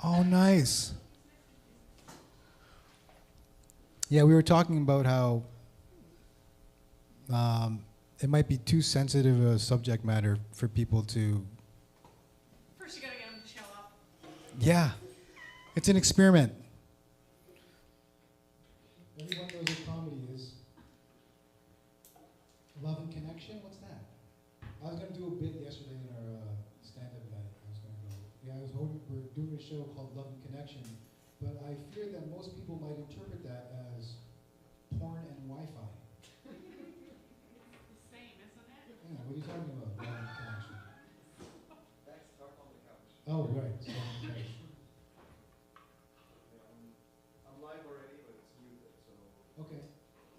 Oh, nice. Yeah, we were talking about how it might be too sensitive a subject matter for people to. First, you gotta get them to show up. Yeah, it's an experiment. Everyone knows what comedy is. Love and connection. What's that? I was gonna do a bit yesterday in our stand-up night. I was gonna go. Yeah, I was hoping we're doing a show called Love and Connection, but I fear that most people might interpret that as porn and Wi-Fi. The same, isn't it? Yeah, what are you talking about? Love and connection. That's Talk on the Couch. Oh, right. So, okay. Yeah, I'm live already, but it's muted, so. Okay.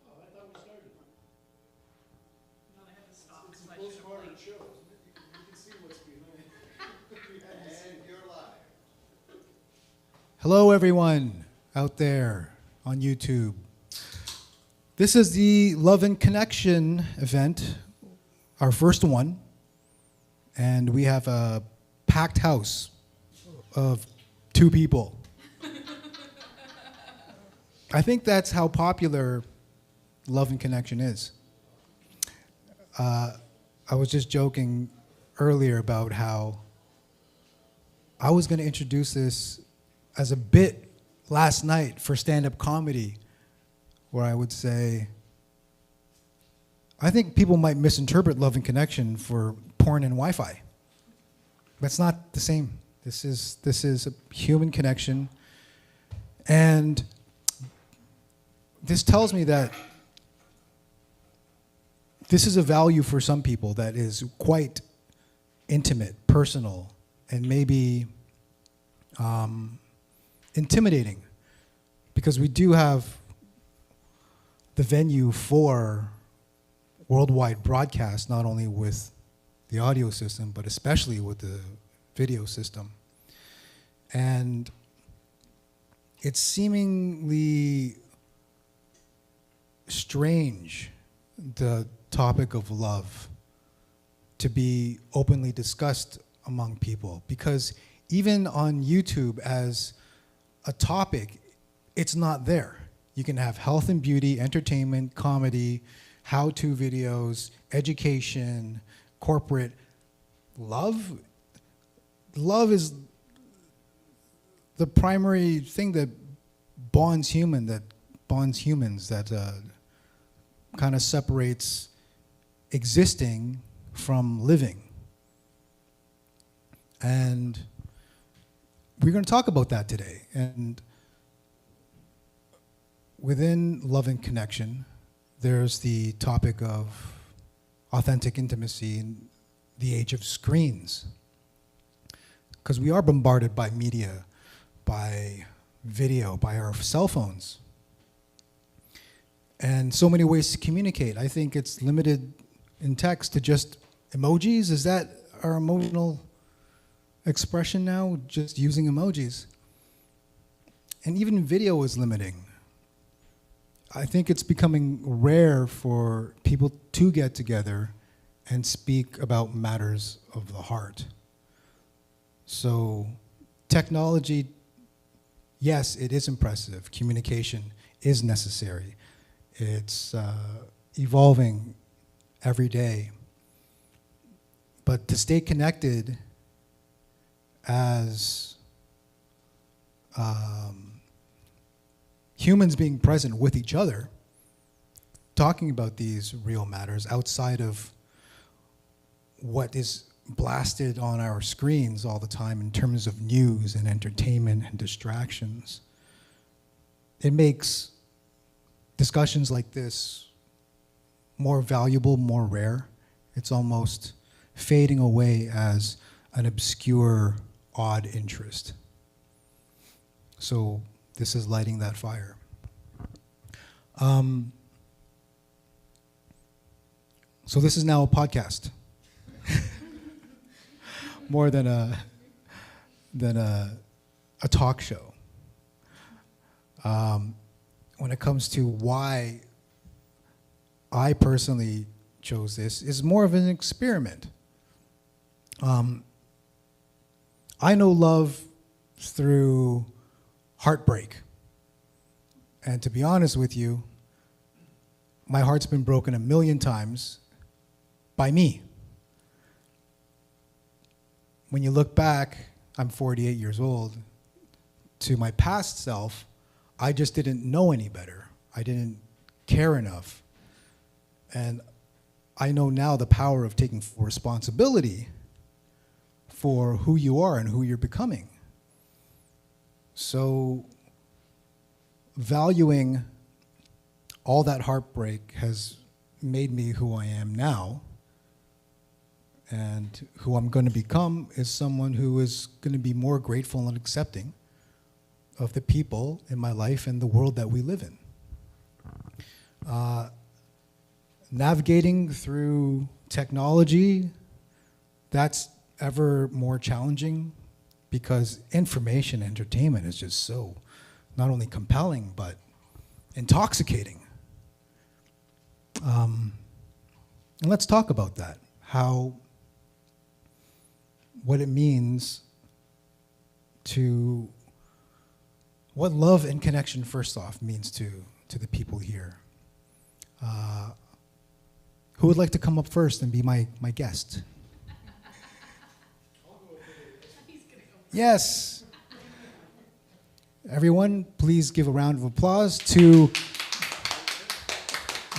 Oh, I thought we started. No, they have to stop. It's so a I should've postcard blinked. show, isn't it? You can see what's behind. And you're live. Hello, everyone out there on YouTube. This is the Love and Connection event, our first one, and we have a packed house of 2 people. I think that's how popular Love and Connection is. I was just joking earlier about how I was going to introduce this as a bit last night for stand-up comedy, where I would say, I think people might misinterpret Love and Connection for porn and Wi-Fi. That's not the same. This is a human connection, and this tells me that this is a value for some people that is quite intimate, personal, and maybe intimidating, because we do have the venue for worldwide broadcast, not only with the audio system, but especially with the video system. And it's seemingly strange, the topic of love, to be openly discussed among people, because even on YouTube as a topic, it's not there. You can have health and beauty, entertainment, comedy, how-to videos, education, corporate. Love is the primary thing that bonds humans, that kind of separates existing from living. And we're going to talk about that today. And within Love and Connection, there's the topic of authentic intimacy in the age of screens. Because we are bombarded by media, by video, by our cell phones. And so many ways to communicate. I think it's limited in text to just emojis. Is that our emotional expression now? Just using emojis. And even video is limiting. I think it's becoming rare for people to get together and speak about matters of the heart. So technology, yes, it is impressive. Communication is necessary. It's evolving every day. But to stay connected as humans being present with each other, talking about these real matters outside of what is blasted on our screens all the time in terms of news and entertainment and distractions, it makes discussions like this more valuable, more rare. It's almost fading away as an obscure, odd interest. So this is lighting that fire. So this is now a podcast, more than a talk show. When it comes to why I personally chose this, is more of an experiment. I know love through heartbreak. And to be honest with you, my heart's been broken 1,000,000 times by me. When you look back, I'm 48 years old, to my past self, I just didn't know any better. I didn't care enough. And I know now the power of taking full responsibility for who you are and who you're becoming. So valuing all that heartbreak has made me who I am now. And who I'm going to become is someone who is going to be more grateful and accepting of the people in my life and the world that we live in. Navigating through technology, that's ever more challenging because information entertainment is just so not only compelling but intoxicating. And let's talk about that, what it means to, what love and connection first off means to the people here. Who would like to come up first and be my guest? He's gonna go. Yes. Everyone, please give a round of applause to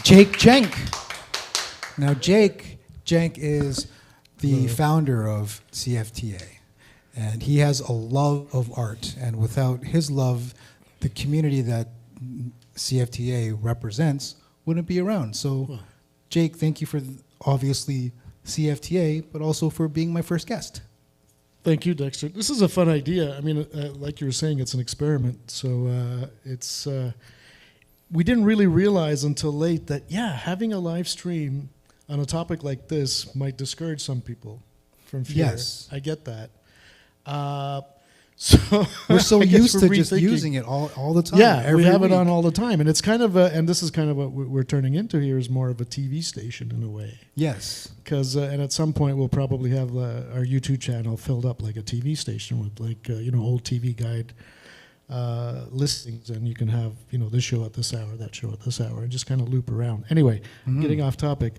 Jake Jenk. Now, Jake Jenk is the founder of CFTA, and he has a love of art, and without his love, the community that CFTA represents wouldn't be around. So, Jake, thank you for obviously CFTA, but also for being my first guest. Thank you, Dexter. This is a fun idea. I mean, like you were saying, it's an experiment. So we didn't really realize until late that, yeah, having a live stream on a topic like this might discourage some people from fear. Yes. I get that. So We're so I guess used we're to just rethinking. using it all the time. Yeah, every we have it week. on all the time, and it's kind of and this is kind of what we're turning into here is more of a TV station in a way. Yes. Because and at some point we'll probably have our YouTube channel filled up like a TV station with like old TV guide listings, and you can have this show at this hour, that show at this hour, and just kind of loop around. Anyway, getting off topic.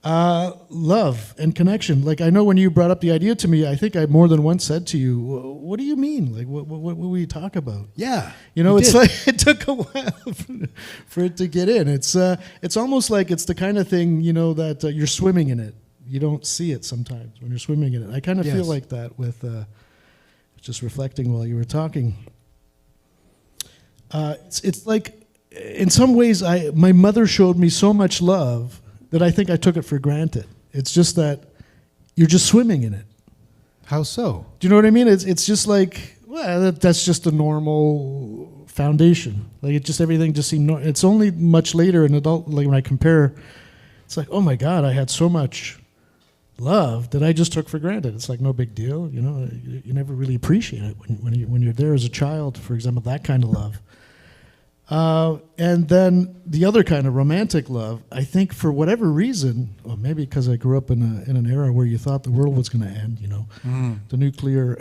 Love and connection. Like I know when you brought up the idea to me, I think I more than once said to you, "What do you mean? Like what will we talk about?" Yeah. It's did. like it took a while for it to get in. It's almost like it's the kind of thing that you're swimming in it. You don't see it sometimes when you're swimming in it. I kind of feel Yes. like that with just reflecting while you were talking. It's like in some ways my mother showed me so much love that I think I took it for granted. It's just that you're just swimming in it. How so? Do you know what I mean? It's just like, well, that's just a normal foundation. Like it just everything just seemed. It's only much later in adult, like when I compare, it's like, oh my God, I had so much love that I just took for granted. It's like no big deal, You never really appreciate it when you're there as a child, for example, that kind of love. And then the other kind of romantic love, I think for whatever reason, or maybe because I grew up in an era where you thought the world was going to end, the nuclear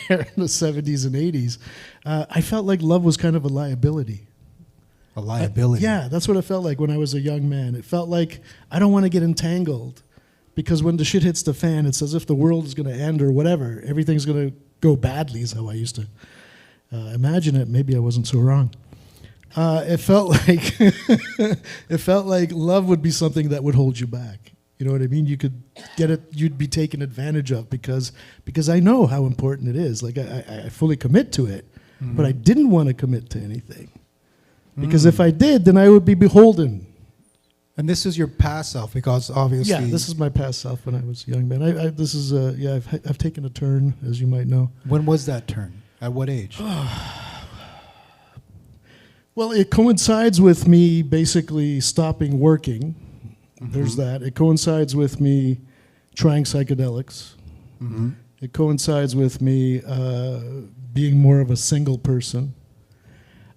era in the 70s and 80s, I felt like love was kind of a liability. A liability. Yeah, that's what it felt like when I was a young man. It felt like I don't want to get entangled because when the shit hits the fan, it's as if the world is going to end or whatever. Everything's going to go badly is how I used to imagine it. Maybe I wasn't so wrong. It felt like love would be something that would hold you back. You know what I mean? You could get it. You'd be taken advantage of because I know how important it is. Like I fully commit to it, but I didn't want to commit to anything because if I did, then I would be beholden. And this is your past self, because obviously. Yeah, this is my past self when I was a young man. I've taken a turn, as you might know. When was that turn? At what age? Well, it coincides with me basically stopping working. There's that. It coincides with me trying psychedelics. It coincides with me being more of a single person.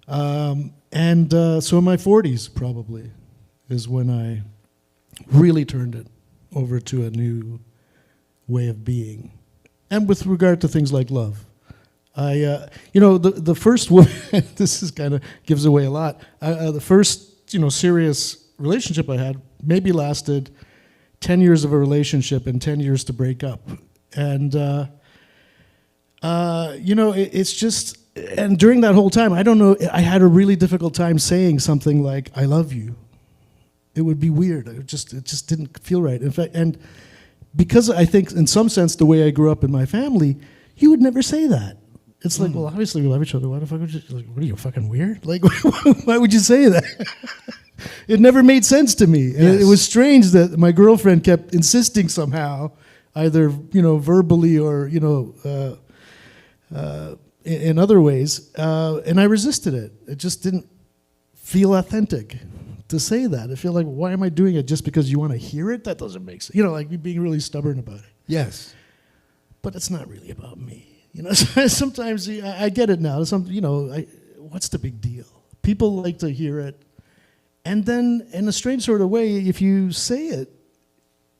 So in my 40s probably is when I really turned it over to a new way of being. And with regard to things like love. The first woman, this is kind of gives away a lot. The first, serious relationship I had maybe lasted 10 years of a relationship and 10 years to break up. And, it's just, and during that whole time, I don't know, I had a really difficult time saying something like, I love you. It would be weird. It just didn't feel right. In fact, and because I think in some sense, the way I grew up in my family, you would never say that. It's like, well, obviously we love each other. Why the fuck would you, like, what are you, fucking weird? Like, why would you say that? It never made sense to me. And Yes. it was strange that my girlfriend kept insisting somehow, either, verbally or, in other ways. And I resisted it. It just didn't feel authentic to say that. I feel like, why am I doing it just because you want to hear it? That doesn't make sense. Like me being really stubborn about it. Yes. But it's not really about me. Sometimes I get it now. What's the big deal? People like to hear it. And then, in a strange sort of way, if you say it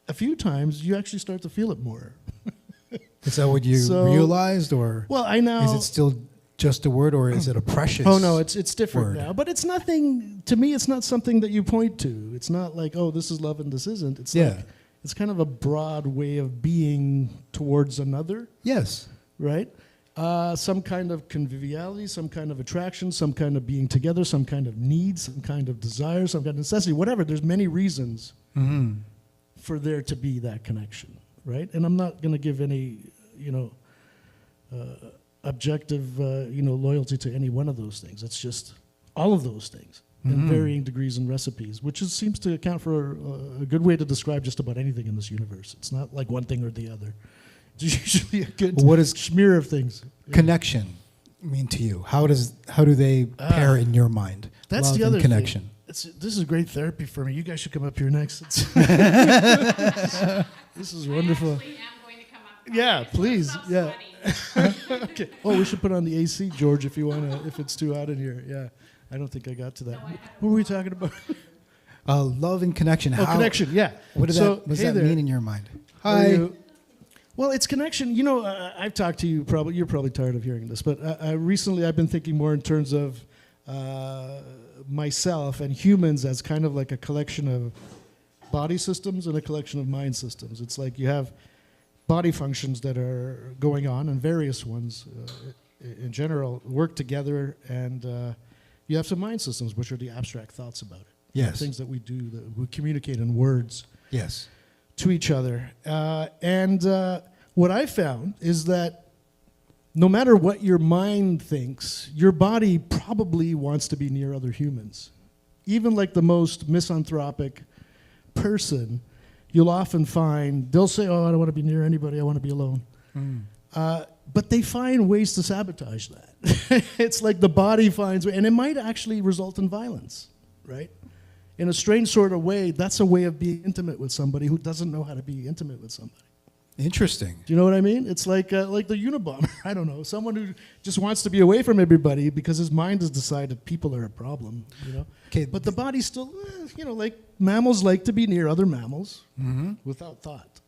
a few times, you actually start to feel it more. Is that what you realized, or Well, I know. is it still just a word, or is it a precious? Oh no, it's different word? now. But it's nothing. To me, it's not something that you point to. It's not like, oh, this is love and this isn't. It's Yeah. like it's kind of a broad way of being towards another, Yes. right? Some kind of conviviality, some kind of attraction, some kind of being together, some kind of need, some kind of desire, some kind of necessity, whatever. There's many reasons Mm-hmm. for there to be that connection, right? And I'm not going to give any, objective, loyalty to any one of those things. It's just all of those things in varying degrees and recipes, which seems to account for a good way to describe just about anything in this universe. It's not like one thing or the other. It's usually a good What is smear of things. connection mean to you? How do they pair in your mind? That's Love the and other connection. thing. This is great therapy for me. You guys should come up here next. This is wonderful. I actually am going to come up. Yeah, It's please. stop Yeah. sweating. Okay. Oh, we should put on the AC, George, if you wanna. If it's too hot in here. Yeah. I don't think I got to that. What were we talking about? Love and connection. Oh, connection. Yeah. What does So, that, what does hey that there. mean in your mind? How are Hi. you? Well, it's connection. I've talked to you. Probably you're probably tired of hearing this, but recently I've been thinking more in terms of myself and humans as kind of like a collection of body systems and a collection of mind systems. It's like you have body functions that are going on, and various ones in general work together, and you have some mind systems, which are the abstract thoughts about it. Yes. Things that we do, that we communicate in words Yes. to each other. What I found is that no matter what your mind thinks, your body probably wants to be near other humans. Even like the most misanthropic person, you'll often find, they'll say, oh, I don't want to be near anybody, I want to be alone. But they find ways to sabotage that. It's like the body finds, and it might actually result in violence, right? In a strange sort of way, that's a way of being intimate with somebody who doesn't know how to be intimate with somebody. Interesting. Do you know what I mean? It's like the Unabomber. I don't know, someone who just wants to be away from everybody because his mind has decided people are a problem. Okay. But the body still, like mammals like to be near other mammals without thought.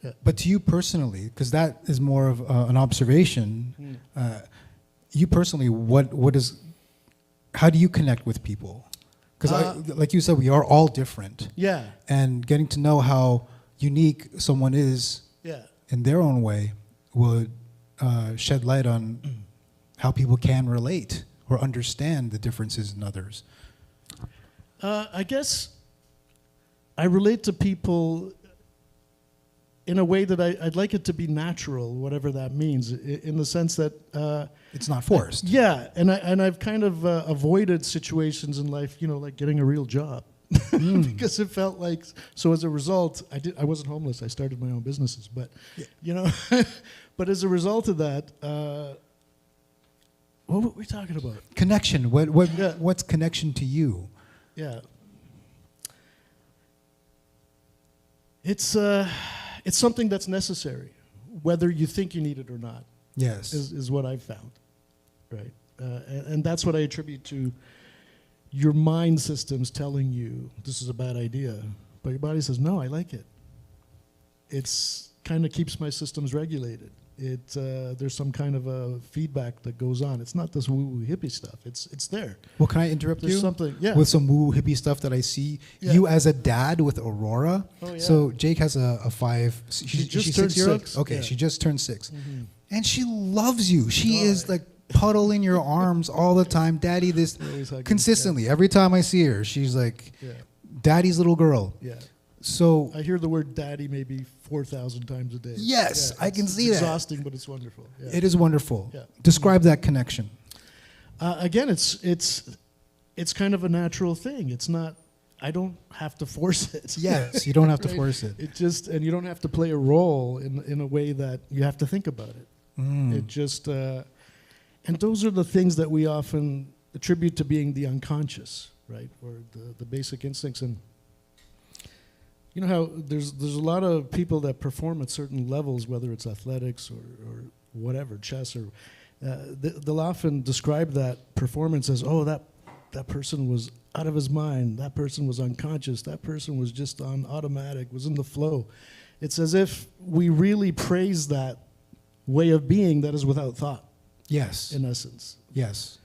Yeah. But to you personally, because that is more of an observation, you personally, how do you connect with people? Because like you said, we are all different. Yeah. And getting to know how unique someone is Yeah. in their own way would shed light on how people can relate or understand the differences in others. I guess I relate to people in a way that I'd like it to be natural, whatever that means, in the sense that It's not forced. yeah, and I've kind of avoided situations in life, like getting a real job, because it felt like. So as a result, I wasn't homeless. I started my own businesses, but but as a result of that, what were we talking about? Connection. Yeah. What's connection to you? Yeah, it's something that's necessary, whether you think you need it or not. Yes. Is what I've found, right? And that's what I attribute to your mind systems telling you this is a bad idea, but your body says, no, I like it. It's kind of keeps my systems regulated. There's some kind of a feedback that goes on. It's not this woo-woo hippie stuff. It's there. Well, can I interrupt There's you? something, yeah. With some woo hippie stuff that I see. Yeah. You as a dad with Aurora. Oh, yeah. So Jake has a 5. She just she's turned 6-year-old? 6, Okay, yeah. she just turned 6. Mhm. And she loves you. She Oh, is like puddling your arms all the time. Daddy, this We're always hugging. consistently. Every time I see her, she's like, Yeah. Daddy's little girl. Yeah. So I hear the word daddy maybe 4,000 times a day. Yes, I can see that. It's exhausting, but it's wonderful. Yeah. it is wonderful. Yeah. Describe that connection. Again, it's kind of a natural thing. It's not. I don't have to force it. Yes, you don't have to Right? force it. It just, and you don't have to play a role in a way that you have to think about it. Mm. It just, and those are the things that we often attribute to being the unconscious, right, or the basic instincts. And you know how there's a lot of people that perform at certain levels, whether it's athletics or whatever, chess, or they'll often describe that performance as, oh, that person was out of his mind, that person was unconscious, that person was just on automatic, was in the flow. It's as if we really praise that way of being that is without thought, Yes. in essence. Yes.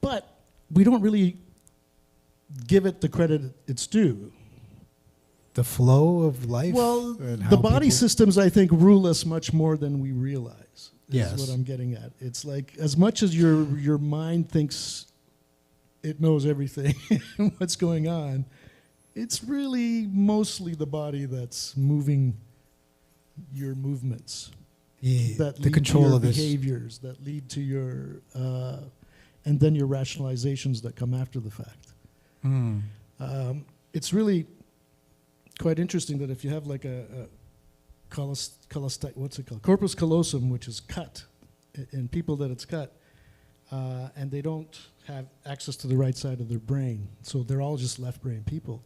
But we don't really give it the credit it's due. The flow of life. Well, and how the body people- systems, I think, rule us much more than we realize. Is Yes. what I'm getting at. It's like as much as your mind thinks it knows everything, what's going on, it's really mostly the body that's moving your movements, Yeah, that the lead control to your of this. behaviors, that lead to your, and then your rationalizations that come after the fact. Mm. It's really quite interesting that if you have like a what's it called? Corpus callosum, which is cut, in people that it's cut, and they don't have access to the right side of their brain, so they're all just left brain people.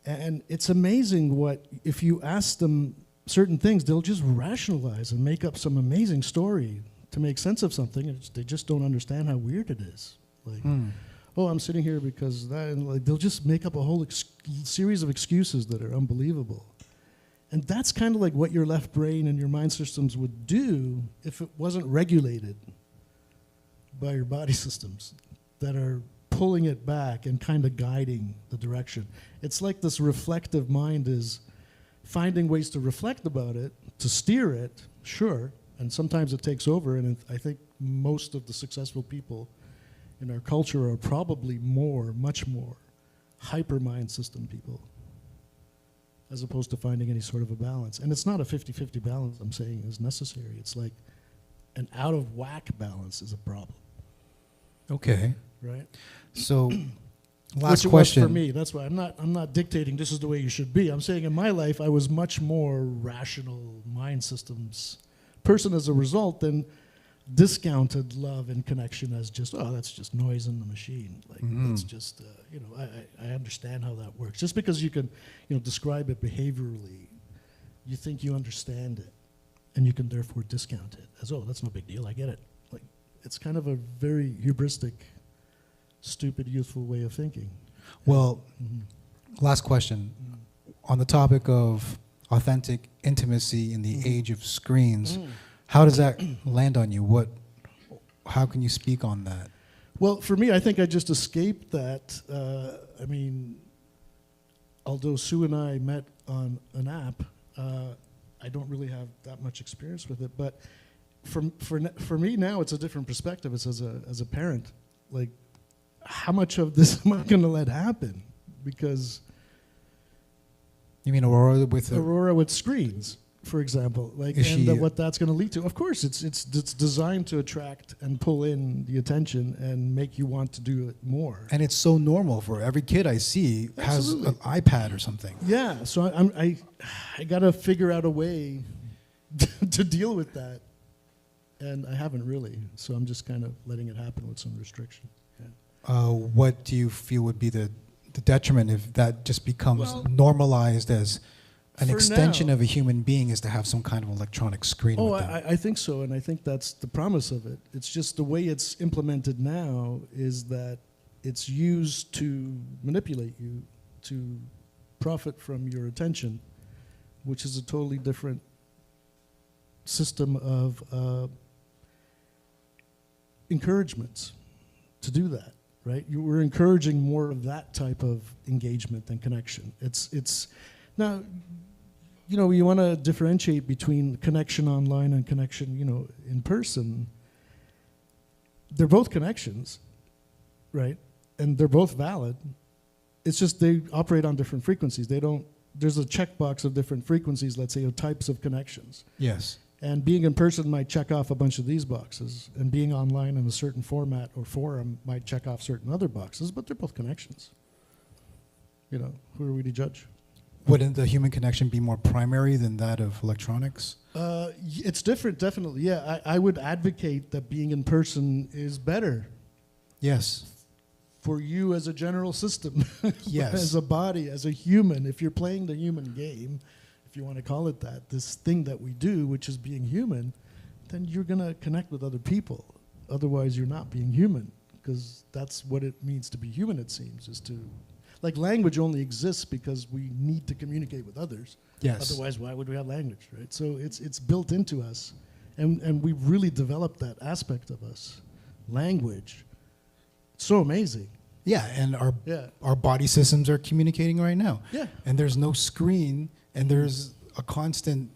And it's amazing what, if you ask them certain things, they'll just rationalize and make up some amazing story to make sense of something, and they just don't understand how weird it is. Like, Mm. oh, I'm sitting here because that, and like they'll just make up a whole series of excuses that are unbelievable. And that's kind of like what your left brain and your mind systems would do if it wasn't regulated by your body systems that are pulling it back and kind of guiding the direction. It's like this reflective mind is finding ways to reflect about it, to steer it, sure, and sometimes it takes over, and I think most of the successful people in our culture are probably much more hyper mind system people, as opposed to finding any sort of a balance. And it's not a 50-50 balance I'm saying is necessary. It's like an out of whack balance is a problem, Okay. right? So, Which last it was question. for me. That's why I'm not dictating this is the way you should be. I'm saying in my life I was much more rational mind systems person as a result than discounted love and connection as just, oh, that's just noise in the machine. Like that's just I understand how that works. Just because you can describe it behaviorally, you think you understand it, and you can therefore discount it as, oh, that's no big deal. I get it. Like it's kind of a very hubristic, stupid, youthful way of thinking. Well, Mhm. last question. On the topic of authentic intimacy in the age of screens, how does that land on you? How can you speak on that? Well, for me, I think I just escaped that. Although Sue and I met on an app, I don't really have that much experience with it. But for me now, it's a different perspective. It's as a parent, like, how much of this am I going to let happen? Because You mean Aurora with Aurora with screens, for example, like, Is and she- what that's going to lead to. Of course, it's designed to attract and pull in the attention and make you want to do it more. and it's so normal for every kid I see has Absolutely. an iPad or something. Yeah, so I got to figure out a way to deal with that, and I haven't really. So I'm just kind of letting it happen with some restriction. Yeah. What do you feel would be the detriment if that just becomes Well, normalized as an for extension now- of a human being is to have some kind of electronic screen Oh, with them? I think so, and I think that's the promise of it. It's just the way it's implemented now is that it's used to manipulate you, to profit from your attention, which is a totally different system of encouragements to do that, right? We're encouraging more of that type of engagement and connection. It's now, you know, you want to differentiate between connection online and connection, you know, in person. They're both connections, right? And they're both valid. It's just they operate on different frequencies. They don't, there's a checkbox of different frequencies, let's say, of types of connections. Yes. And being in person might check off a bunch of these boxes, and being online in a certain format or forum might check off certain other boxes, but they're both connections. You know, who are we to judge? Wouldn't the human connection be more primary than that of electronics? It's different, definitely. Yeah, I would advocate that being in person is better Yes. for you as a general system, Yes. as a body, as a human. If you're playing the human game, if you want to call it that, this thing that we do, which is being human, then you're going to connect with other people. Otherwise, you're not being human, because that's what it means to be human, it seems, is to... Like, language only exists because we need to communicate with others. Yes. Otherwise, why would we have language, right? So it's built into us, and we've really developed that aspect of us. Language. It's so amazing. Yeah, and Yeah. our body systems are communicating right now. Yeah. And there's no screen, and there's a constant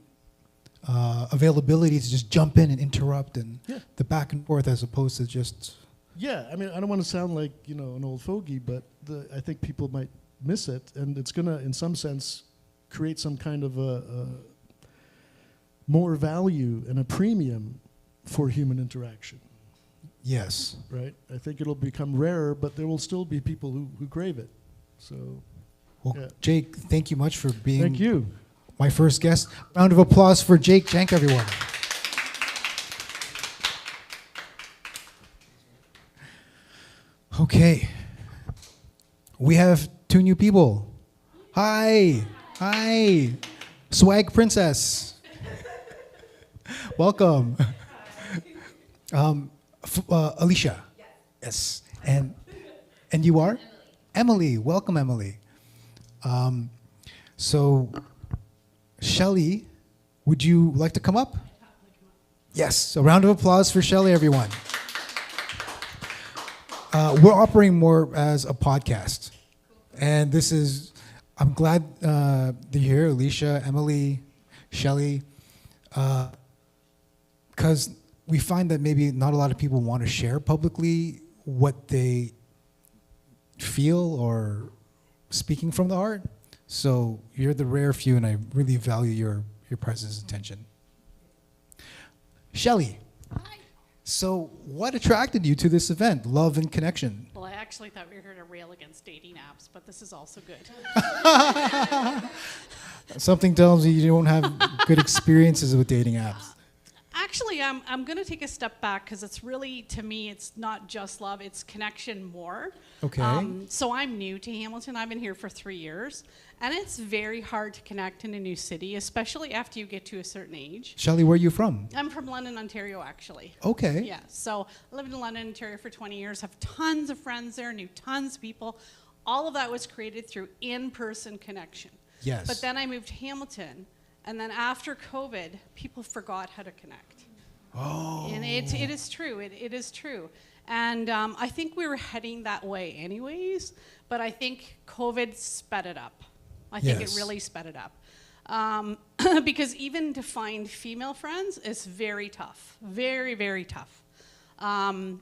availability to just jump in and interrupt, and Yeah. the back and forth as opposed to just... Yeah, I mean, I don't want to sound like, you know, an old fogey, but I think people might miss it, and it's going to, in some sense, create some kind of a more value and a premium for human interaction, Yes. right? I think it'll become rarer, but there will still be people who crave it. So, Well, Yeah. Jake, thank you much for being thank you. my first guest. Round of applause for Jake Jank, everyone. Okay. We have two new people. Hi. Hi. Swag Princess. Welcome. Alicia. Yes. And you are? Emily. Welcome, Emily. So, Shelley, would you like to come up? Yes. A round of applause for Shelley, everyone. We're operating more as a podcast. And this is, I'm glad that you're here, Alicia, Emily, Shelley, because we find that maybe not a lot of people want to share publicly what they feel or speaking from the heart. So you're the rare few, and I really value your presence and attention. Shelley. Hi. So what attracted you to this event, Love and Connection? Well, I actually thought we were here to rail against dating apps, but this is also good. Something tells me you don't have good experiences with dating apps. Actually, I'm going to take a step back because it's really, to me, it's not just love, it's connection more. Okay. So I'm new to Hamilton. I've been here for 3 years. And it's very hard to connect in a new city, especially after you get to a certain age. Shelley, where are you from? I'm from London, Ontario, actually. Okay. Yeah, so I lived in London, Ontario for 20 years, have tons of friends there, knew tons of people. All of that was created through in-person connection. Yes. But then I moved to Hamilton, and then after COVID, people forgot how to connect. Oh. And it is true, it is true. And I think we were heading that way anyways, but I think COVID sped it up. I think Yes. it really sped it up. Because even to find female friends is very tough, very, very tough. And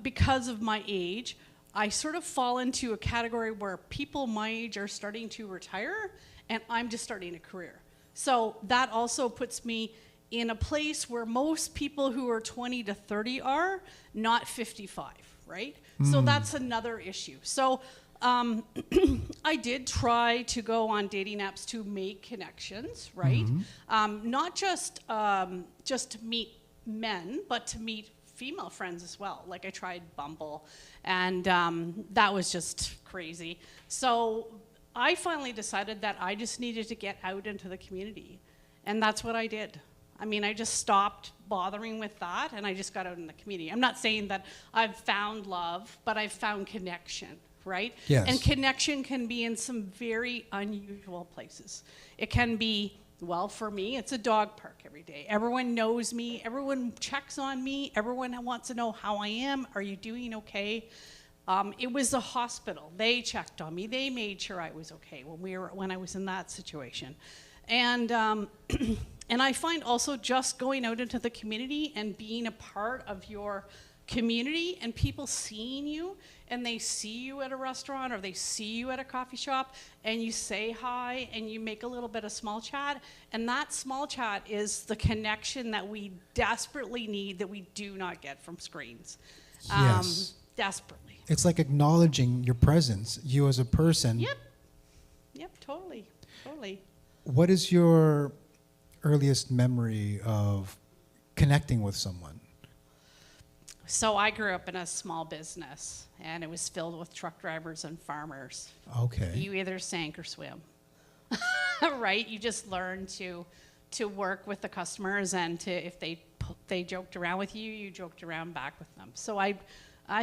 because of my age, I sort of fall into a category where people my age are starting to retire, and I'm just starting a career. So that also puts me in a place where most people who are 20 to 30 are, not 55, right? So that's another issue. So I did try to go on dating apps to make connections, right? Not just to meet men, but to meet female friends as well. Like I tried Bumble, and that was just crazy. So I finally decided that I just needed to get out into the community, and that's what I did. I mean, I just stopped bothering with that, and I just got out in the community. I'm not saying that I've found love, but I've found connection, right? Yes. And connection can be in some very unusual places. It can be Well, for me, it's a dog park every day. Everyone knows me. Everyone checks on me. Everyone wants to know how I am. Are you doing okay? It was the hospital. They checked on me. They made sure I was okay when I was in that situation. And and I find also just going out into the community and being a part of your community and people seeing you, and they see you at a restaurant or they see you at a coffee shop and you say hi and you make a little bit of small chat, and that small chat is the connection that we desperately need that we do not get from screens. Yes. Desperately. It's like acknowledging your presence, you as a person. Yep, totally. What is your earliest memory of connecting with someone? So I grew up in a small business, and it was filled with truck drivers and farmers. Okay. You either sank or swim, right? You just learn to work with the customers, and if they joked around with you, you joked around back with them. So I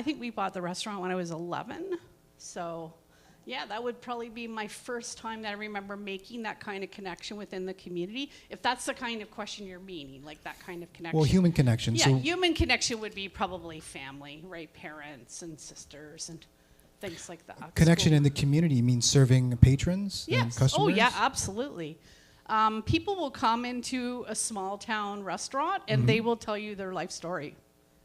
think we bought the restaurant when I was 11. So yeah, that would probably be my first time that I remember making that kind of connection within the community. If that's the kind of question you're meaning, like that kind of connection. Well, human connection. Yeah, So human connection would be probably family, right? Parents and sisters and things like that. connection School. in the community means serving patrons and Yes. customers? Oh, yeah, absolutely. People will come into a small town restaurant and they will tell you their life story.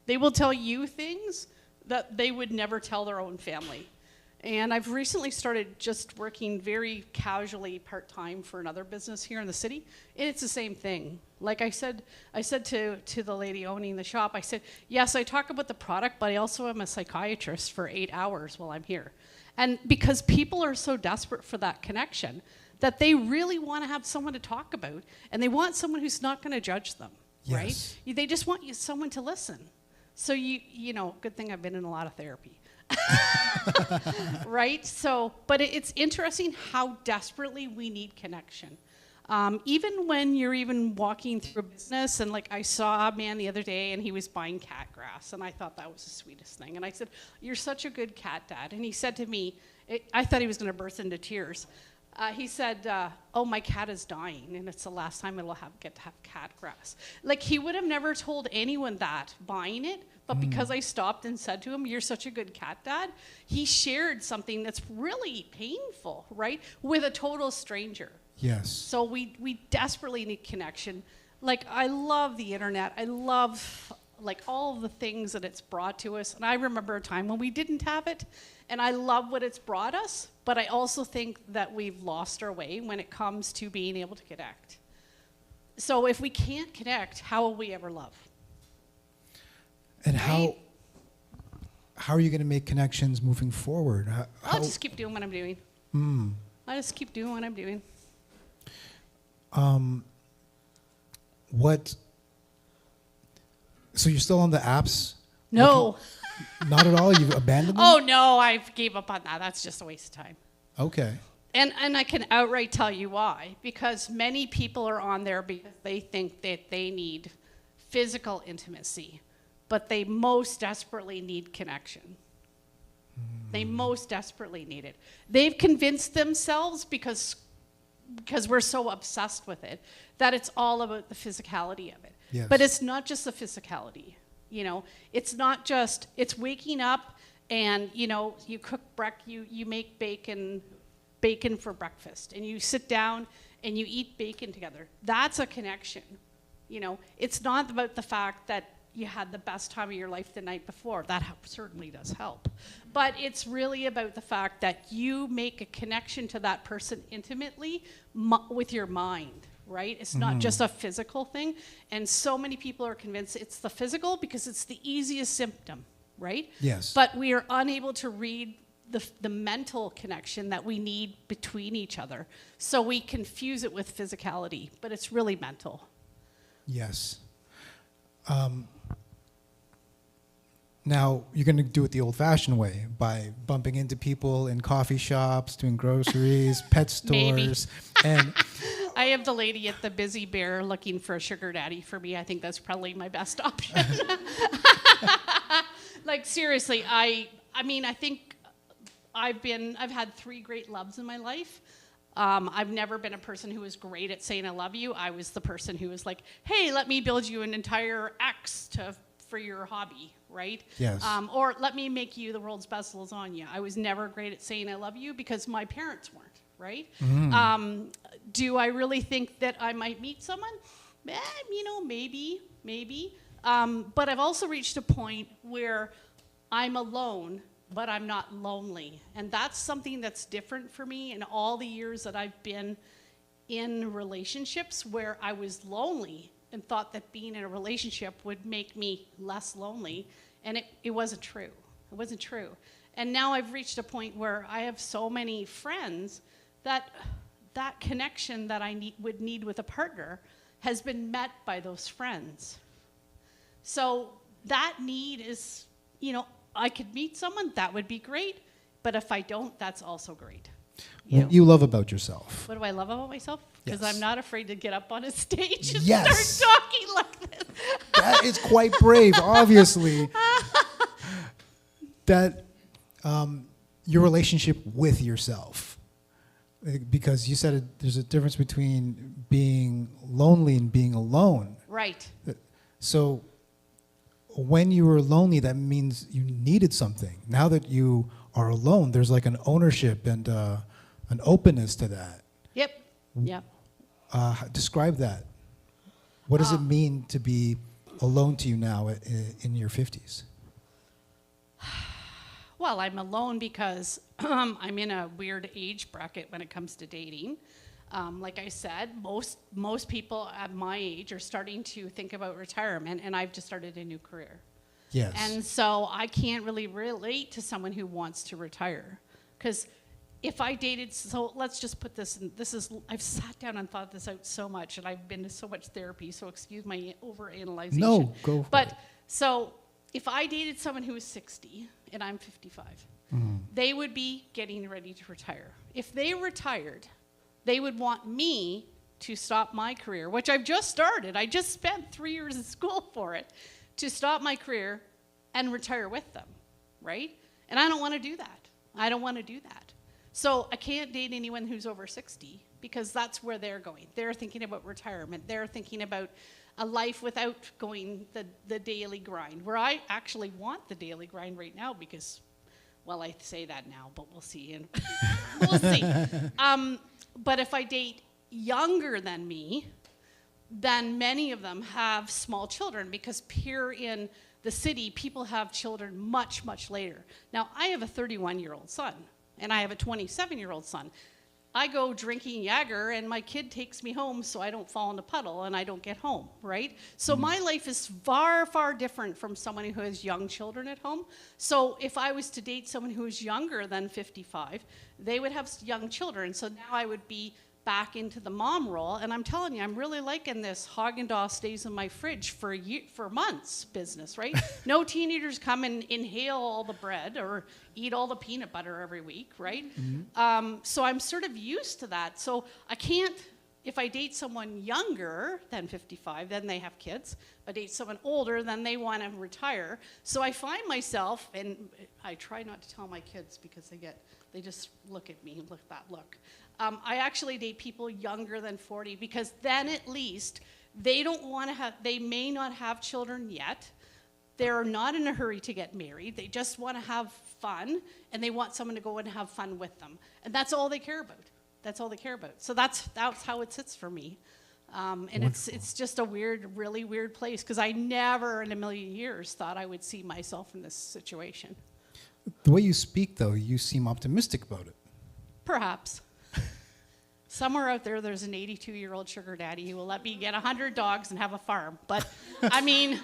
They will tell you things that they would never tell their own family. And I've recently started just working very casually part-time for another business here in the city, and it's the same thing. Like I said to the lady owning the shop, I said, yes, I talk about the product, but I also am a psychiatrist for 8 hours while I'm here. And because people are so desperate for that connection that they really want to have someone to talk about, and they want someone who's not going to judge them, Yes. right? They just want someone to listen. So you know, good thing I've been in a lot of therapy. Right? So, but it's interesting how desperately we need connection. Even when you're even walking through a business, and like I saw a man the other day and he was buying cat grass, and I thought that was the sweetest thing. And I said, "You're such a good cat dad." And he said to me, I thought he was going to burst into tears. He said, "Oh, my cat is dying, and it's the last time it'll get to have cat grass." Like, he would have never told anyone that buying it, but because I stopped and said to him, "You're such a good cat dad," he shared something that's really painful, right, with a total stranger. Yes. So we desperately need connection. Like, I love the internet. I love like all of the things that it's brought to us. And I remember a time when we didn't have it, and I love what it's brought us, but I also think that we've lost our way when it comes to being able to connect. So if we can't connect, how will we ever love? And Right? how are you going to make connections moving forward? I'll just keep doing what I'm doing. I'll just keep doing what I'm doing. What? So you're still on the apps? No. Not at all? You've abandoned them? Oh, no, I gave up on that. That's just a waste of time. Okay. And I can outright tell you why. Because many people are on there because they think that they need physical intimacy, but they most desperately need connection. They most desperately need it. They've convinced themselves, because we're so obsessed with it, that it's all about the physicality of it. Yes. But it's not just the physicality. You know, it's not just, it's waking up and, you know, you cook you make bacon for breakfast, and you sit down and you eat bacon together. That's a connection. You know, it's not about the fact that you had the best time of your life the night before. That certainly does help. But it's really about the fact that you make a connection to that person intimately with your mind, right? It's not just a physical thing. And so many people are convinced it's the physical because it's the easiest symptom, right? Yes. But we are unable to read the mental connection that we need between each other. So we confuse it with physicality, but it's really mental. Yes. Now, you're going to do it the old-fashioned way by bumping into people in coffee shops, doing groceries, pet Maybe. stores, and I have the lady at the Busy Bear looking for a sugar daddy for me. I think that's probably my best option. Like, seriously, I mean, I think I've had 3 great loves in my life. I've never been a person who was great at saying I love you. I was the person who was like, hey, let me build you an entire X for your hobby, right? Yes. Or let me make you the world's best lasagna. I was never great at saying I love you because my parents weren't, right? Do I really think that I might meet someone? Maybe. But I've also reached a point where I'm alone, but I'm not lonely. And that's something that's different for me in all the years that I've been in relationships where I was lonely and thought that being in a relationship would make me less lonely. And it wasn't true. It wasn't true. And now I've reached a point where I have so many friends that that connection that I would need with a partner has been met by those friends. So that need is, I could meet someone, that would be great. But if I don't, that's also great. What you love about yourself. What do I love about myself? Because Yes. I'm not afraid to get up on a stage and Yes. start talking like this. That is quite brave, obviously. That your relationship with yourself. Because you said there's a difference between being lonely and being alone. Right. So when you were lonely, that means you needed something. Now that you are alone, there's like an ownership and an openness to that. Yep. Yep. Describe that. What does it mean to be alone to you now in your 50s? Well, I'm alone because I'm in a weird age bracket when it comes to dating. Like I said, most people at my age are starting to think about retirement, and I've just started a new career. Yes. And so I can't really relate to someone who wants to retire. Because if I dated, so let's just put this in, I've sat down and thought this out so much, and I've been to so much therapy, so excuse my overanalyzation. No, go for But it. so if I dated someone who was 60 and I'm 55, they would be getting ready to retire. If they retired, they would want me to stop my career, which I've just started. I just spent 3 years in school for it, to stop my career and retire with them, right? And I don't want to do that. I don't want to do that. So I can't date anyone who's over 60 because that's where they're going. They're thinking about retirement. They're thinking about a life without going the daily grind, where I actually want the daily grind right now because, well, I say that now, but we'll see. And we'll see. But if I date younger than me, then many of them have small children because here in the city, people have children much, much later. Now, I have a 31-year-old son, and I have a 27-year-old son. I go drinking Jaeger, and my kid takes me home so I don't fall in a puddle and I don't get home, right? So my life is far, far different from someone who has young children at home. So if I was to date someone who is younger than 55, they would have young children. So now I would be back into the mom role, and I'm telling you, I'm really liking this Haagen-Dazs stays in my fridge for months business, right? No teenagers come and inhale all the bread or eat all the peanut butter every week, right? So I'm sort of used to that. So I can't, if I date someone younger than 55, then they have kids. If I date someone older, then they want to retire. So I find myself, and I try not to tell my kids because they just look at me with that look. I actually date people younger than 40 because then at least they may not have children yet. They're not in a hurry to get married. They just want to have fun, and they want someone to go and have fun with them. And that's all they care about. That's all they care about. So that's how it sits for me. And it's just a really weird place because I never in a million years thought I would see myself in this situation. The way you speak, though, you seem optimistic about it. Perhaps. Somewhere out there, there's an 82-year-old sugar daddy who will let me get 100 dogs and have a farm. But, I mean,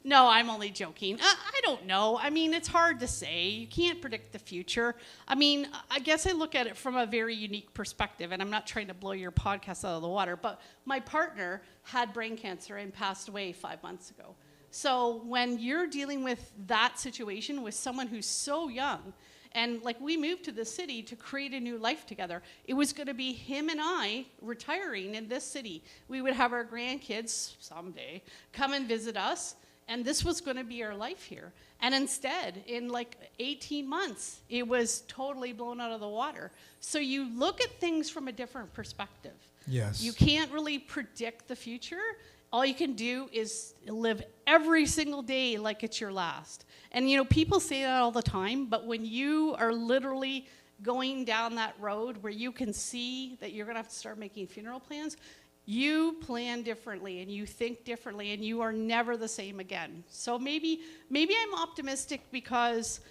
no, I'm only joking. I don't know. I mean, it's hard to say. You can't predict the future. I mean, I guess I look at it from a very unique perspective, and I'm not trying to blow your podcast out of the water, but my partner had brain cancer and passed away 5 months ago. So when you're dealing with that situation with someone who's so young, and like we moved to the city to create a new life together. It was going to be him and I retiring in this city. We would have our grandkids someday come and visit us, and this was going to be our life here. And instead, in like 18 months, it was totally blown out of the water. So you look at things from a different perspective. Yes. You can't really predict the future. All you can do is live every single day like it's your last. And you know, people say that all the time, but when you are literally going down that road where you can see that you're going to have to start making funeral plans, you plan differently and you think differently and you are never the same again. So maybe I'm optimistic because,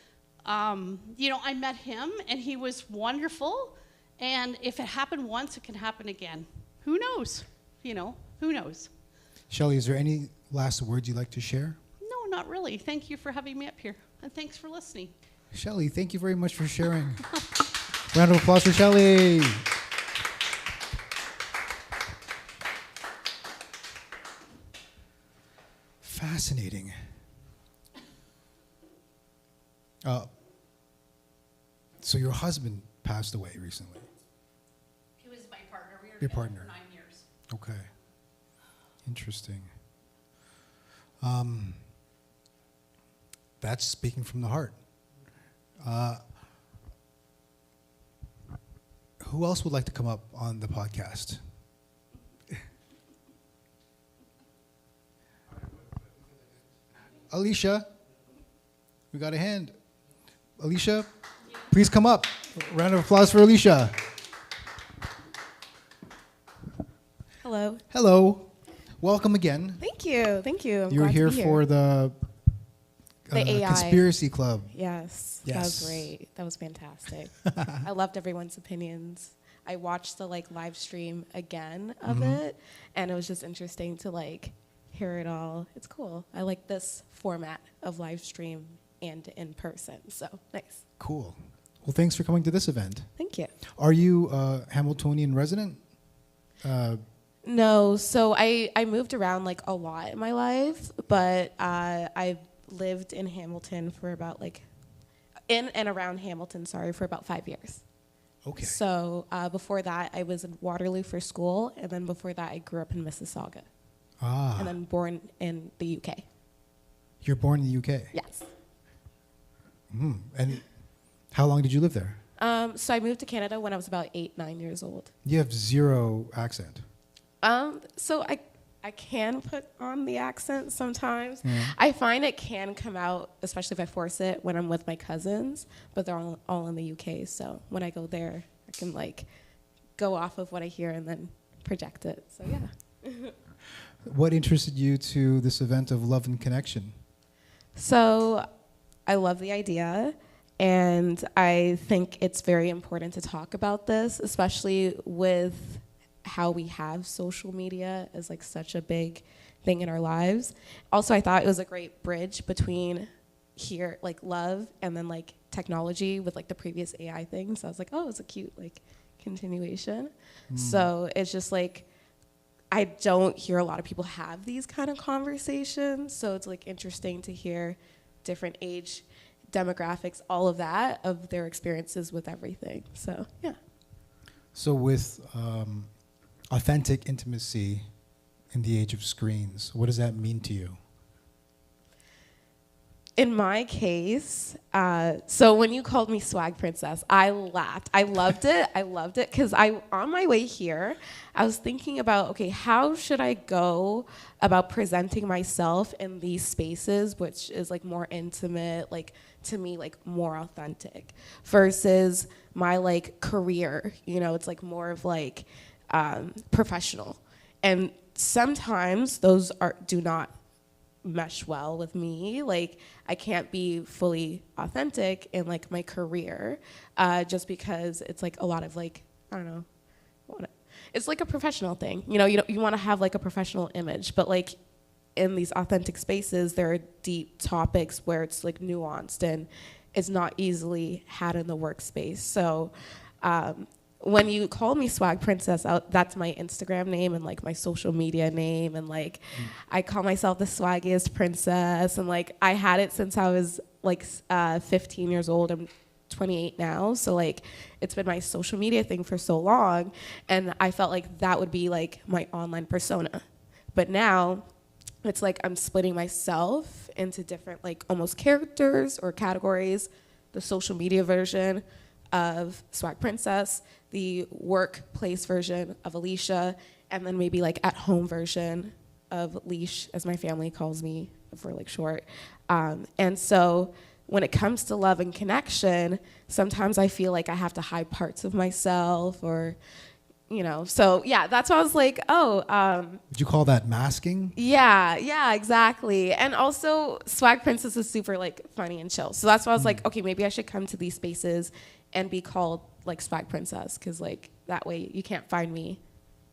you know, I met him and he was wonderful. And if it happened once, it can happen again. Who knows? You know, who knows? Shelley, is there any last words you'd like to share? No, not really. Thank you for having me up here. And thanks for listening. Shelley, thank you very much for sharing. Round of applause for Shelley. Fascinating. So your husband passed away recently. He was my partner. We were Your together partner. for 9 years. Okay. Interesting. That's speaking from the heart. Who else would like to come up on the podcast? Alicia, we got a hand. Alicia, please come up. Round of applause for Alicia. Hello. Hello. Welcome again. Thank you. Thank you. I'm You were glad here to be for the AI. Conspiracy Club. Yes. That Yes. was great. That was fantastic. I loved everyone's opinions. I watched the live stream again of it, and it was just interesting to hear it all. It's cool. I like this format of live stream and in person. So nice. Cool. Well, thanks for coming to this event. Thank you. Are you a Hamiltonian resident? No, so I moved around a lot in my life, but I lived in Hamilton for about in and around Hamilton, for about 5 years. Okay. So before that, I was in Waterloo for school, and then before that, I grew up in Mississauga, and then born in the UK. You're born in the UK? Yes. And how long did you live there? So I moved to Canada when I was about 8-9 years old. You have zero accent. So I can put on the accent sometimes. Yeah. I find it can come out, especially if I force it, when I'm with my cousins, but they're all in the UK. So when I go there, I can go off of what I hear and then project it. So yeah. What interested you to this event of love and connection? So I love the idea, and I think it's very important to talk about this, especially with how we have social media as such a big thing in our lives. Also, I thought it was a great bridge between here, love, and then technology with the previous AI thing. So I was oh, it's a cute continuation. So it's just I don't hear a lot of people have these kind of conversations. So it's interesting to hear different age demographics, all of that, of their experiences with everything. So yeah. So with authentic intimacy in the age of screens, what does that mean to you? In my case, so when you called me Swag Princess, I laughed. I loved it. I loved it because on my way here, I was thinking about, okay, how should I go about presenting myself in these spaces, which is more intimate, to me, more authentic, versus my career. It's more of professional, and sometimes those do not mesh well with me. I can't be fully authentic in my career, just because it's a lot of I don't know, it's a professional thing. You want to have a professional image, but in these authentic spaces, there are deep topics where it's nuanced and it's not easily had in the workspace. So when you call me Swag Princess, that's my Instagram name and my social media name, and I call myself the swaggiest princess, and I had it since I was 15 years old. I'm 28 now, so it's been my social media thing for so long, and I felt that would be my online persona. But now it's like I'm splitting myself into different like almost characters or categories. The social media version of Swag Princess, the workplace version of Alicia, and then maybe like at home version of Leash, as my family calls me for like short. And so when it comes to love and connection, sometimes I feel like I have to hide parts of myself or, you know, so yeah, that's why I was like, Would you call that masking? yeah, exactly. And also, Swag Princess is super like funny and chill. So that's why I was like, okay, maybe I should come to these spaces and be called like Swag Princess, because like that way you can't find me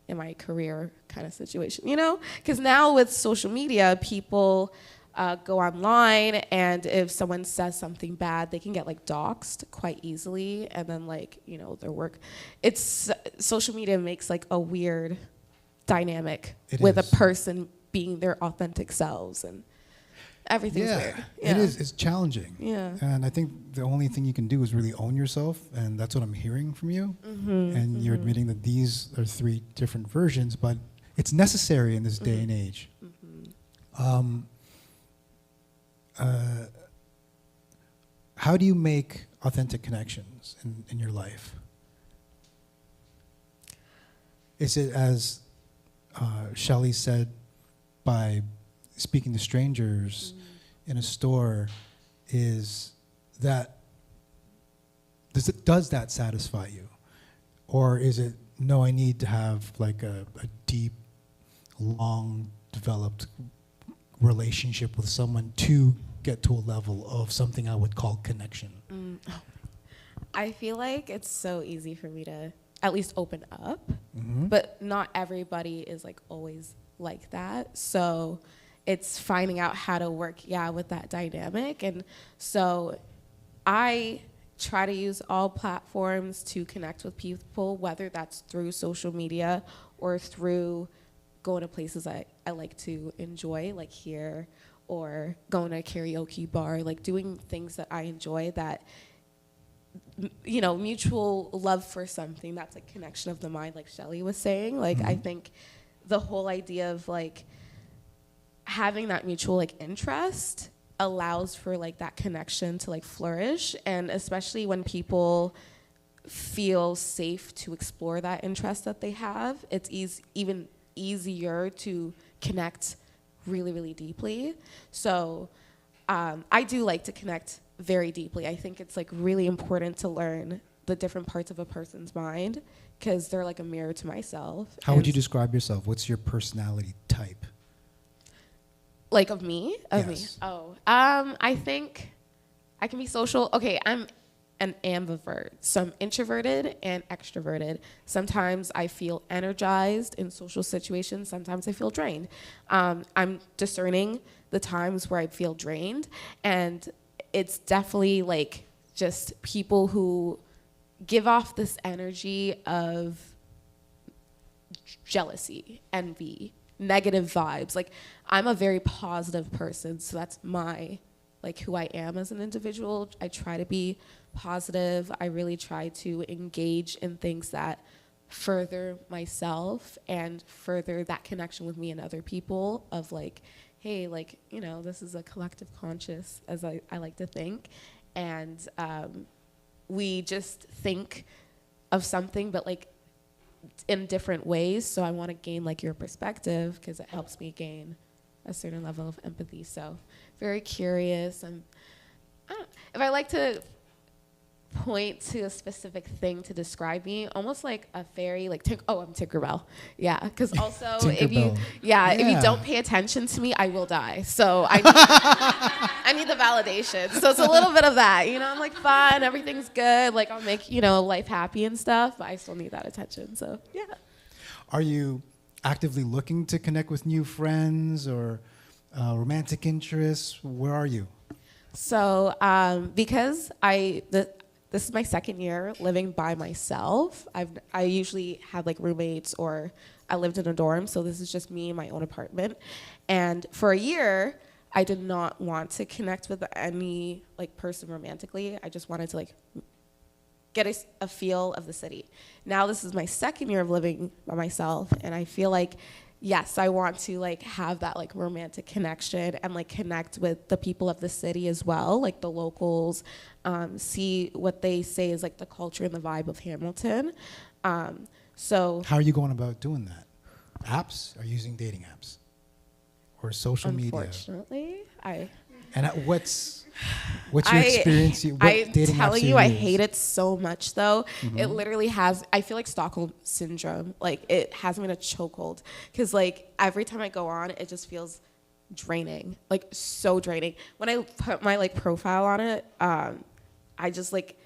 in my career kind of situation, you know? Because now with social media, people go online, and if someone says something bad, they can get like doxxed quite easily, and then like, you know, their work. It's social media makes like a weird dynamic It with is. a person being their authentic selves, and everything's weird. It is. It's challenging. Yeah. And I think the only thing you can do is really own yourself, and that's what I'm hearing from you. And you're admitting that these are 3 different versions, but it's necessary in this day and age. How do you make authentic connections in your life? Is it, as Shelley said, by speaking to strangers in a store? Is that, does that satisfy you? Or is it, no, I need to have like a deep, long developed relationship with someone to get to a level of something I would call connection? I feel like it's so easy for me to at least open up, but not everybody is like always like that. So it's finding out how to work, with that dynamic. And so I try to use all platforms to connect with people, whether that's through social media or through going to places I like to enjoy, like here, or going to a karaoke bar, like doing things that I enjoy that, you know, mutual love for something, that's like connection of the mind, like Shelley was saying. Like, I think the whole idea of like having that mutual like interest allows for like that connection to like flourish. And especially when people feel safe to explore that interest that they have, it's even easier to connect really, really deeply. So I do like to connect very deeply. I think it's like really important to learn the different parts of a person's mind, because they're like a mirror to myself. How would you describe yourself? What's your personality type? Like of me? Of Yes. me. Oh. I think I can be social. Okay, I'm an ambivert. So I'm introverted and extroverted. Sometimes I feel energized in social situations. Sometimes I feel drained. I'm discerning the times where I feel drained. And it's definitely like just people who give off this energy of jealousy, envy, negative vibes. Like, I'm a very positive person, so that's my, like, who I am as an individual. I try to be positive. I really try to engage in things that further myself and further that connection with me and other people of like, hey, like, you know, this is a collective conscious, as I like to think. And we just think of something, but like in different ways. So I want to gain like your perspective, because it helps me gain a certain level of empathy. So very curious. And if I like to point to a specific thing to describe me, almost like a fairy, like I'm Tinkerbell. Yeah, because also if you don't pay attention to me, I will die. So I need the validation. So it's a little bit of that, you know. I'm like fun, everything's good, like I'll make, you know, life happy and stuff, but I still need that attention. So yeah. Are you actively looking to connect with new friends or romantic interests? Where are you? So because this is my second year living by myself. I usually had like roommates, or I lived in a dorm, so this is just me in my own apartment. And for a year, I did not want to connect with any like person romantically. I just wanted to like get a feel of the city. Now this is my second year of living by myself, and I feel like yes, I want to like have that like romantic connection and like connect with the people of the city as well, like the locals, see what they say is like the culture and the vibe of Hamilton. So How are you going about doing that? Apps? Are you using dating apps? Or social media? unfortunately, And what's your experience? What I'm dating telling apps you, I use? hate it so much though. It literally has, I feel like Stockholm syndrome. Like it has me in a chokehold. Cause like every time I go on, it just feels draining. Like so draining. When I put my like profile on it, I just like,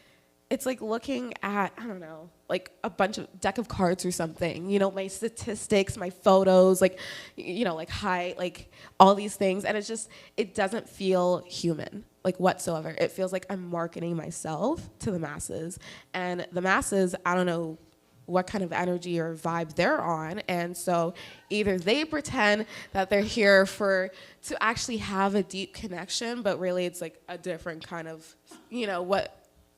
it's like looking at, I don't know, like a bunch of deck of cards or something, you know, my statistics, my photos, like, you know, like height, like all these things. And it's just, it doesn't feel human, like whatsoever. It feels like I'm marketing myself to the masses. And the masses, I don't know what kind of energy or vibe they're on. And so either they pretend that they're here to actually have a deep connection, but really it's like a different kind of, you know, what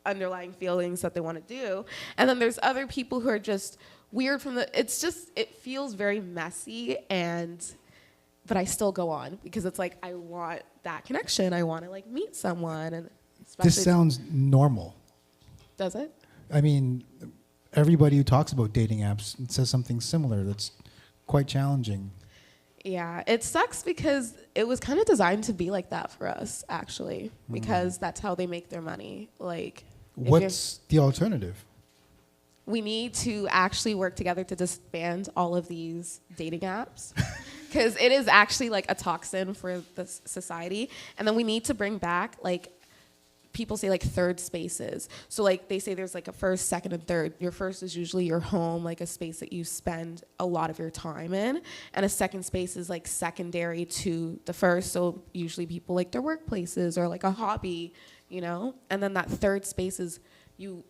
underlying feelings that they want to do. And then there's other people who are just weird it feels very messy, but I still go on because it's like I want that connection. I want to like meet someone. And This sounds normal. does it? I mean, everybody who talks about dating apps says something similar. That's quite challenging. Yeah, it sucks because it was kind of designed to be like that for us, actually, because that's how they make their money. Like, What's the alternative? we need to actually work together to disband all of these dating apps because it is actually like a toxin for the society. And then we need to bring back like people say like third spaces. So like they say there's like a first, second, and third. Your first is usually your home, like a space that you spend a lot of your time in. And a second space is like secondary to the first. So usually people like their workplaces or like a hobby, you know? And then that third space is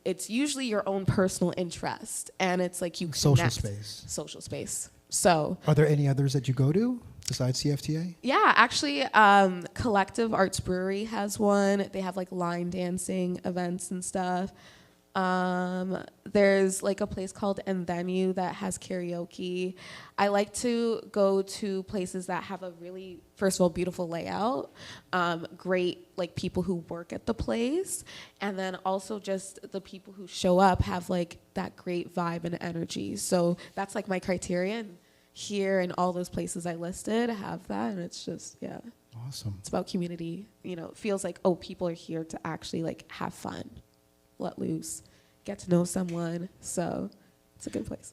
it's usually your own personal interest. And it's like you Social connect. space. Social space. So Are there any others that you go to besides CFTA? yeah, actually, Collective Arts Brewery has one. They have like line dancing events and stuff. There's like a place called And Then You that has karaoke. I like to go to places that have a really, first of all, beautiful layout, great like people who work at the place, and then also just the people who show up have like that great vibe and energy. So that's like my criterion. Here and all those places I listed have that, and it's just, yeah, Awesome. it's about community. You know, it feels like, oh, people are here to actually like have fun, let loose, get to know someone. So it's a good place.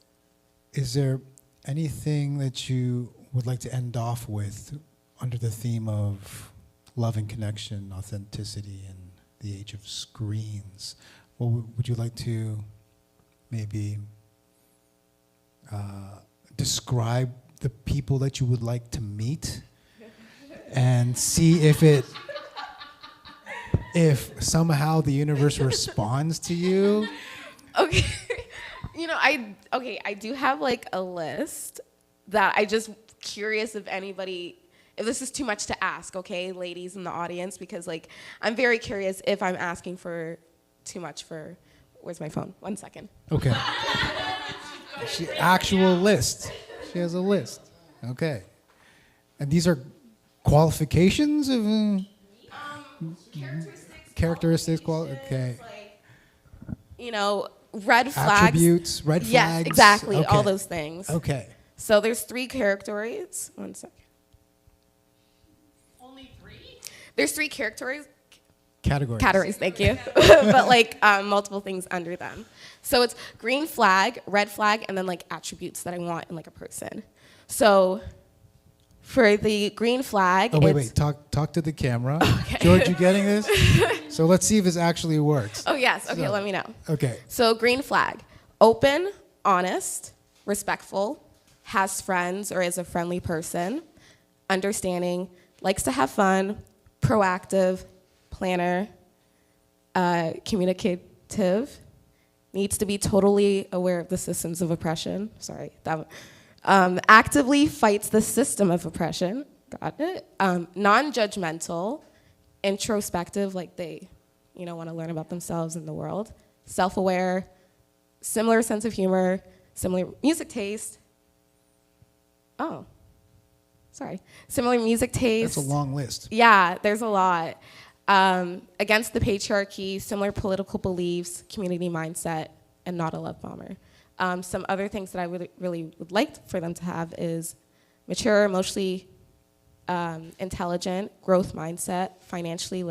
Is there anything that you would like to end off with under the theme of love and connection, authenticity, and the age of screens? What would you like to maybe describe the people that you would like to meet and see if somehow the universe responds to you? Okay. You know, I do have like a list that I just curious if this is too much to ask, okay, ladies in the audience, because like I'm very curious if I'm asking for too much for, where's my phone? 1 second. Okay. Actual list. She has a list. Okay. And these are qualifications of characteristics. Okay. Like, you know, red flags. Attributes, red flags. Yes, exactly. Okay. All those things. Okay. So there's 3 categories. 1 second. Only 3? There's 3 categories. Categories. Thank you. But like multiple things under them. So it's green flag, red flag, and then like attributes that I want in like a person. So for the green flag, Oh, wait. Talk to the camera. Okay. George, you getting this? So let's see if this actually works. Oh yes. Okay, So- let me know. Okay. So green flag, open, honest, respectful, has friends or is a friendly person, understanding, likes to have fun, proactive, planner, communicative, needs to be totally aware of the systems of oppression. Sorry, actively fights the system of oppression. Got it. Non-judgmental, introspective, like they, want to learn about themselves and the world. Self-aware, similar sense of humor, similar music taste, Oh, sorry. Similar music tastes. That's a long list. Yeah, there's a lot. Against the patriarchy, similar political beliefs, community mindset, and not a love bomber. Some other things that I really would like for them to have is mature, emotionally intelligent, growth mindset, financially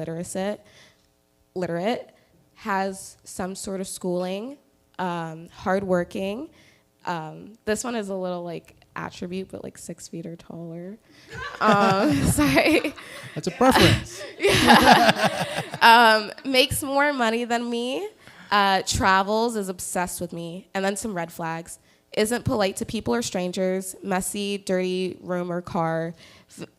literate, has some sort of schooling, hardworking. This one is a little like attribute, but like 6 feet or taller. Sorry. That's a preference. Makes more money than me. Travels, is obsessed with me. And then some red flags. Isn't polite to people or strangers. Messy, dirty room or car.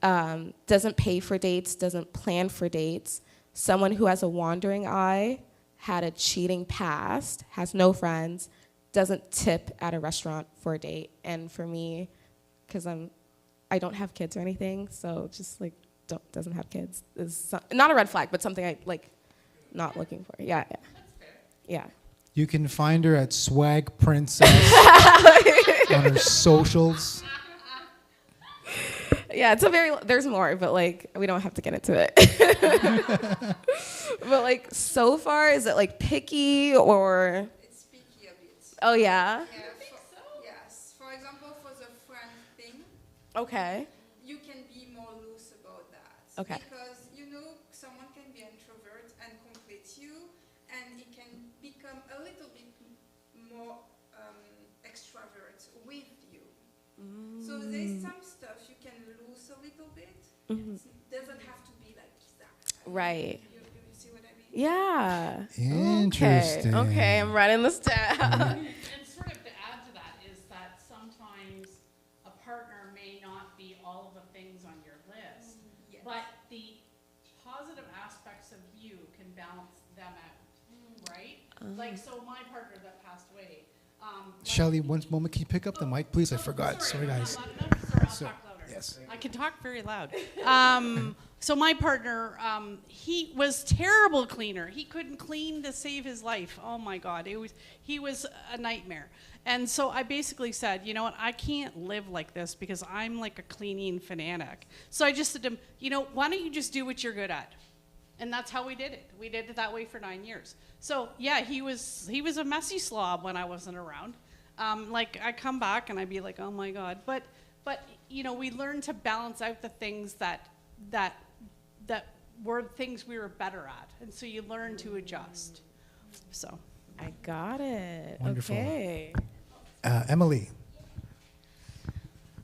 Doesn't pay for dates. Doesn't plan for dates. Someone who has a wandering eye. Had a cheating past. Has no friends. Doesn't tip at a restaurant for a date. And for me, because I don't have kids or anything, so just like doesn't have kids is not a red flag, but something I like not looking for. Yeah. Yeah. You can find her at Swag Princess on her socials. Yeah, there's more, but like we don't have to get into it. But like so far, is it like picky or? It's picky a bit. Oh yeah. Yes. For example, for the friend thing, Okay. you can be more loose about that. Okay. Because someone can be introvert and complete you, and it can become a little bit more extrovert with you. So there's some stuff you can lose a little bit. Mhm. It doesn't have to be like that. Right. You see what I mean? Yeah. Interesting. Okay, I'm writing this down. And sort of to add to that is that sometimes a partner may not be all of the things on your list, Yes. but the positive aspects of you can balance them out, right? Like, so my partner that passed away. Shelly, one moment, can you pick up the mic, please? I forgot. Sorry, guys. Sorry, I'll So- talk louder. yes. I can talk very loud. So my partner, he was terrible cleaner. He couldn't clean to save his life. Oh my God, he was a nightmare. And so I basically said, you know what, I can't live like this because I'm like a cleaning fanatic. So I just said to him, why don't you just do what you're good at? And that's how we did it. We did it that way for 9 years. So yeah, he was a messy slob when I wasn't around. Like I come back and I'd be like, oh my God. But we learned to balance out the things that were things we were better at, and so you learn to adjust. So I got it. Wonderful. Okay. Emily.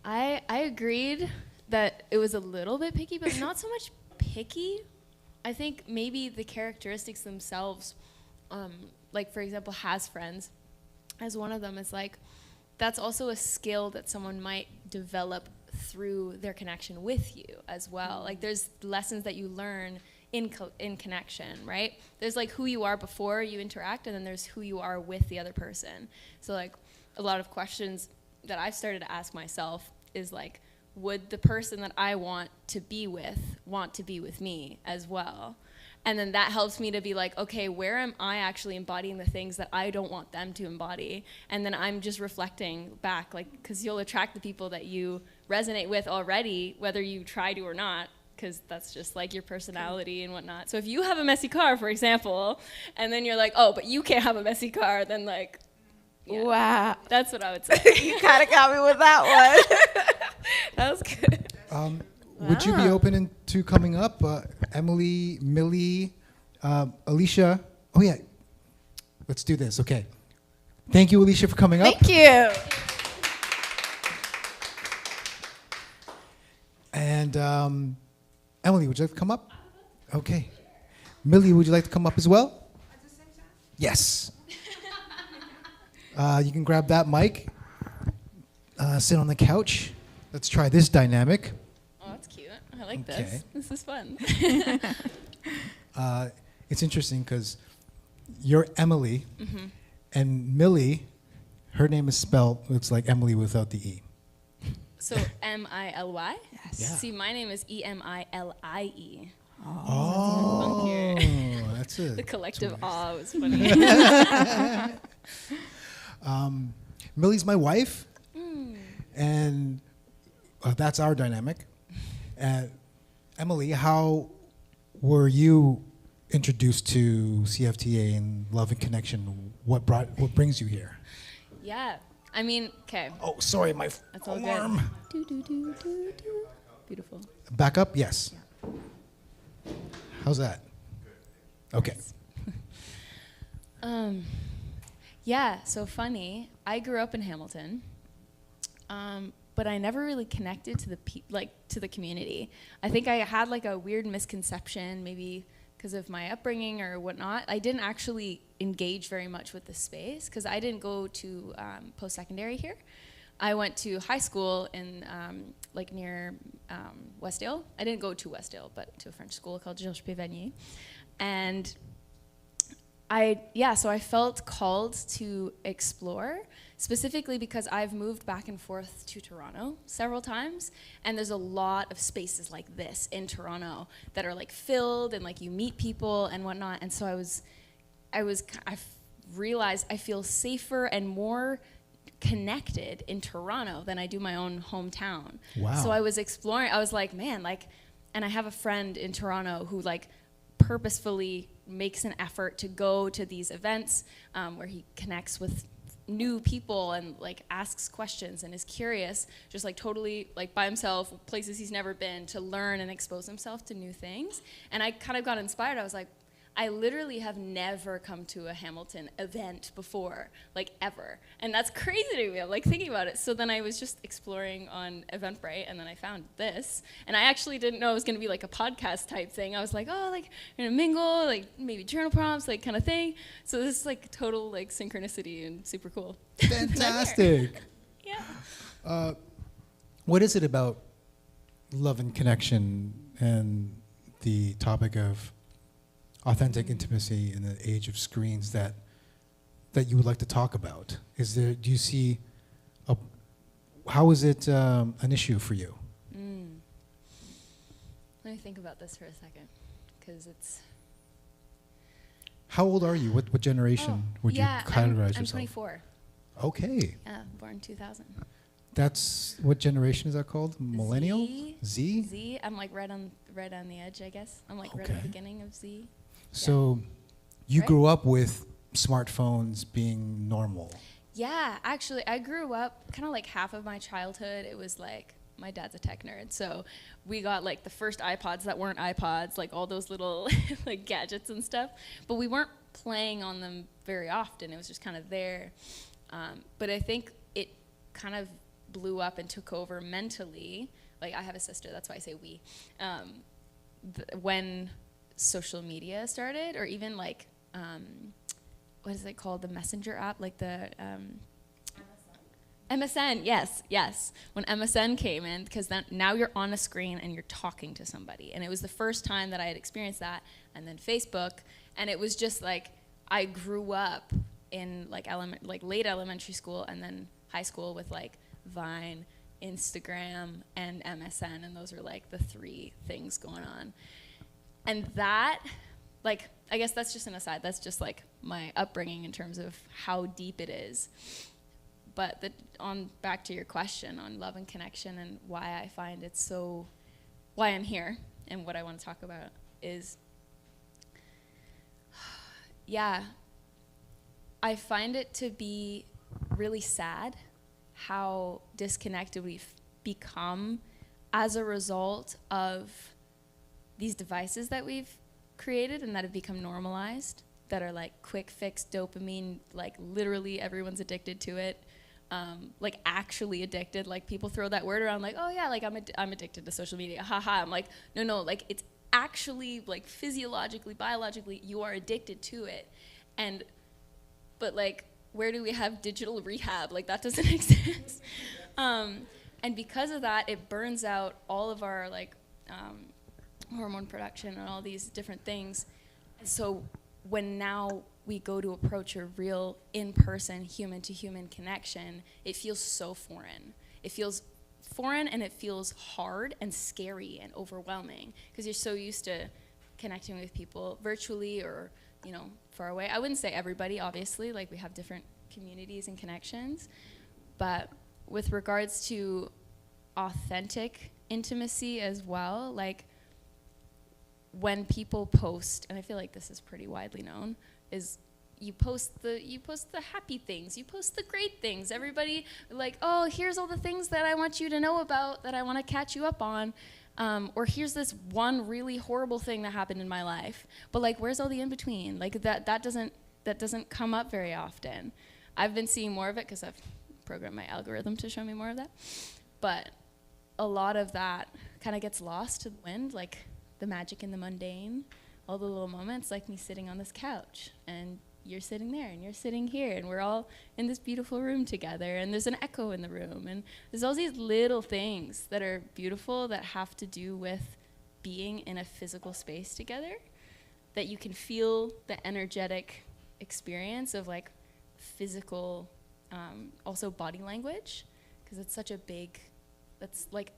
I agreed that it was a little bit picky, but not so much picky. I think maybe the characteristics themselves, like for example, has friends, as one of them is like, that's also a skill that someone might develop through their connection with you as well. Like there's lessons that you learn in connection, right? There's like who you are before you interact, and then there's who you are with the other person. So like a lot of questions that I've started to ask myself is like, would the person that I want to be with me as well? And then that helps me to be like, okay, where am I actually embodying the things that I don't want them to embody? And then I'm just reflecting back, like, because you'll attract the people that you resonate with already, whether you try to or not, because that's just like your personality and whatnot. So if you have a messy car, for example, and then you're like, oh, but you can't have a messy car, then like, yeah, Wow. that's what I would say. You kind of got me with that one. That was good. Would you be open to coming up? Emily, Millie, Alicia. Oh, yeah. Let's do this. Okay. Thank you, Alicia, for coming up. Thank you. And Emily, would you like to come up? Okay. Millie, would you like to come up as well? At the same time? Yes. You can grab that mic. Sit on the couch. Let's try this dynamic. Oh, that's cute. I like Okay. this. This is fun. It's interesting because you're Emily, and Millie, her name is spelled, it's like Emily without the E. So M-I-L-Y? Yes. Yeah. See, my name is E-M-I-L-I-E. Oh, funkier. that's it. The collective awe was funny. Millie's my wife, and that's our dynamic. Emily, how were you introduced to CFTA and Love and Connection? What brings you here? Yeah. I mean, okay. Oh, sorry, my That's all alarm. good. Do, do, do, do, do. Beautiful. Back up, yes. How's that? Okay. Yeah, so funny. I grew up in Hamilton, but I never really connected to to the community. I think I had like a weird misconception, maybe because of my upbringing or whatnot. I didn't actually engage very much with the space because I didn't go to post-secondary here. I went to high school in like near Westdale. I didn't go to Westdale, but to a French school called Georges Pévanier. And so I felt called to explore, specifically because I've moved back and forth to Toronto several times, and there's a lot of spaces like this in Toronto that are like filled and like you meet people and whatnot. And so I realized I feel safer and more connected in Toronto than I do my own hometown. Wow. So I was exploring. I was like, man, like, and I have a friend in Toronto who like purposefully makes an effort to go to these events where he connects with new people and like asks questions and is curious, just like totally like by himself, places he's never been, to learn and expose himself to new things. And I kind of got inspired. I was like, I literally have never come to a Hamilton event before, like ever. And that's crazy to me, I'm like thinking about it. So then I was just exploring on Eventbrite, and then I found this. And I actually didn't know it was gonna be like a podcast type thing. I was like, oh, like you're gonna mingle, like maybe journal prompts, like kind of thing. So this is like total like synchronicity and super cool. Fantastic. Yeah. What is it about Love and Connection and the topic of authentic intimacy in the age of screens that you would like to talk about? Do you see how is it an issue for you? Let me think about this for a second, because it's. How old are you? What generation would you categorize I'm yourself? 24. Okay. Yeah, born 2000. That's what generation is that called? Millennial? Z? Z. I'm like right on the edge, I guess. I'm like right at the Okay. beginning of Z. So you Right? grew up with smartphones being normal. Yeah, actually, I grew up kind of like half of my childhood. It was like my dad's a tech nerd, so we got like the first iPods that weren't iPods, like all those little like gadgets and stuff. But we weren't playing on them very often. It was just kind of there. But I think it kind of blew up and took over mentally. Like I have a sister, that's why I say we. When social media started, or even like what is it called, the messenger app, like the MSN, yes. When MSN came in, because then now you're on a screen and you're talking to somebody, and it was the first time that I had experienced that. And then Facebook, and it was just like I grew up in like late elementary school and then high school with like Vine, Instagram, and MSN, and those are like the three things going on. And that, like, I guess that's just an aside. That's just like my upbringing in terms of how deep it is. But back to your question on love and connection and why I find it so, why I'm here and what I want to talk about is, yeah, I find it to be really sad how disconnected we've become as a result of these devices that we've created and that have become normalized, that are like quick fix dopamine, like literally everyone's addicted to it, like actually addicted. Like people throw that word around like, oh yeah, like I'm addicted to social media, haha. I'm like, no, like it's actually like physiologically, biologically, you are addicted to it. But like, where do we have digital rehab? Like that doesn't exist. And because of that, it burns out all of our like hormone production and all these different things. And so when now we go to approach a real in-person, human-to-human connection, it feels so foreign. It feels foreign, and it feels hard and scary and overwhelming because you're so used to connecting with people virtually or, far away. I wouldn't say everybody, obviously, like we have different communities and connections, but with regards to authentic intimacy as well. Like when people post, and I feel like this is pretty widely known, is you post the happy things, you post the great things. Everybody like, oh, here's all the things that I want you to know about, that I want to catch you up on. Or here's this one really horrible thing that happened in my life. But like, where's all the in between? Like that doesn't come up very often. I've been seeing more of it because I've programmed my algorithm to show me more of that. But a lot of that kind of gets lost to the wind, like the magic in the mundane, all the little moments, like me sitting on this couch and you're sitting there and you're sitting here and we're all in this beautiful room together and there's an echo in the room and there's all these little things that are beautiful that have to do with being in a physical space together, that you can feel the energetic experience of like physical, also body language, because it's such a big, that's like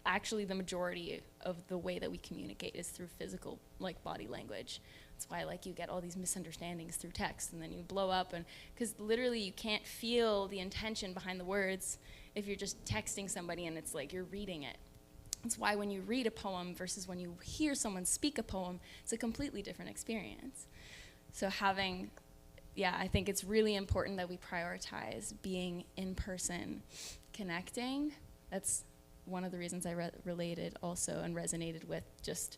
actually the majority of the way that we communicate is through physical, like body language. That's why like you get all these misunderstandings through text and then you blow up, and because literally you can't feel the intention behind the words if you're just texting somebody and it's like you're reading it. That's why when you read a poem versus when you hear someone speak a poem, it's a completely different experience. So I think it's really important that we prioritize being in person, connecting. That's one of the reasons I related also and resonated with just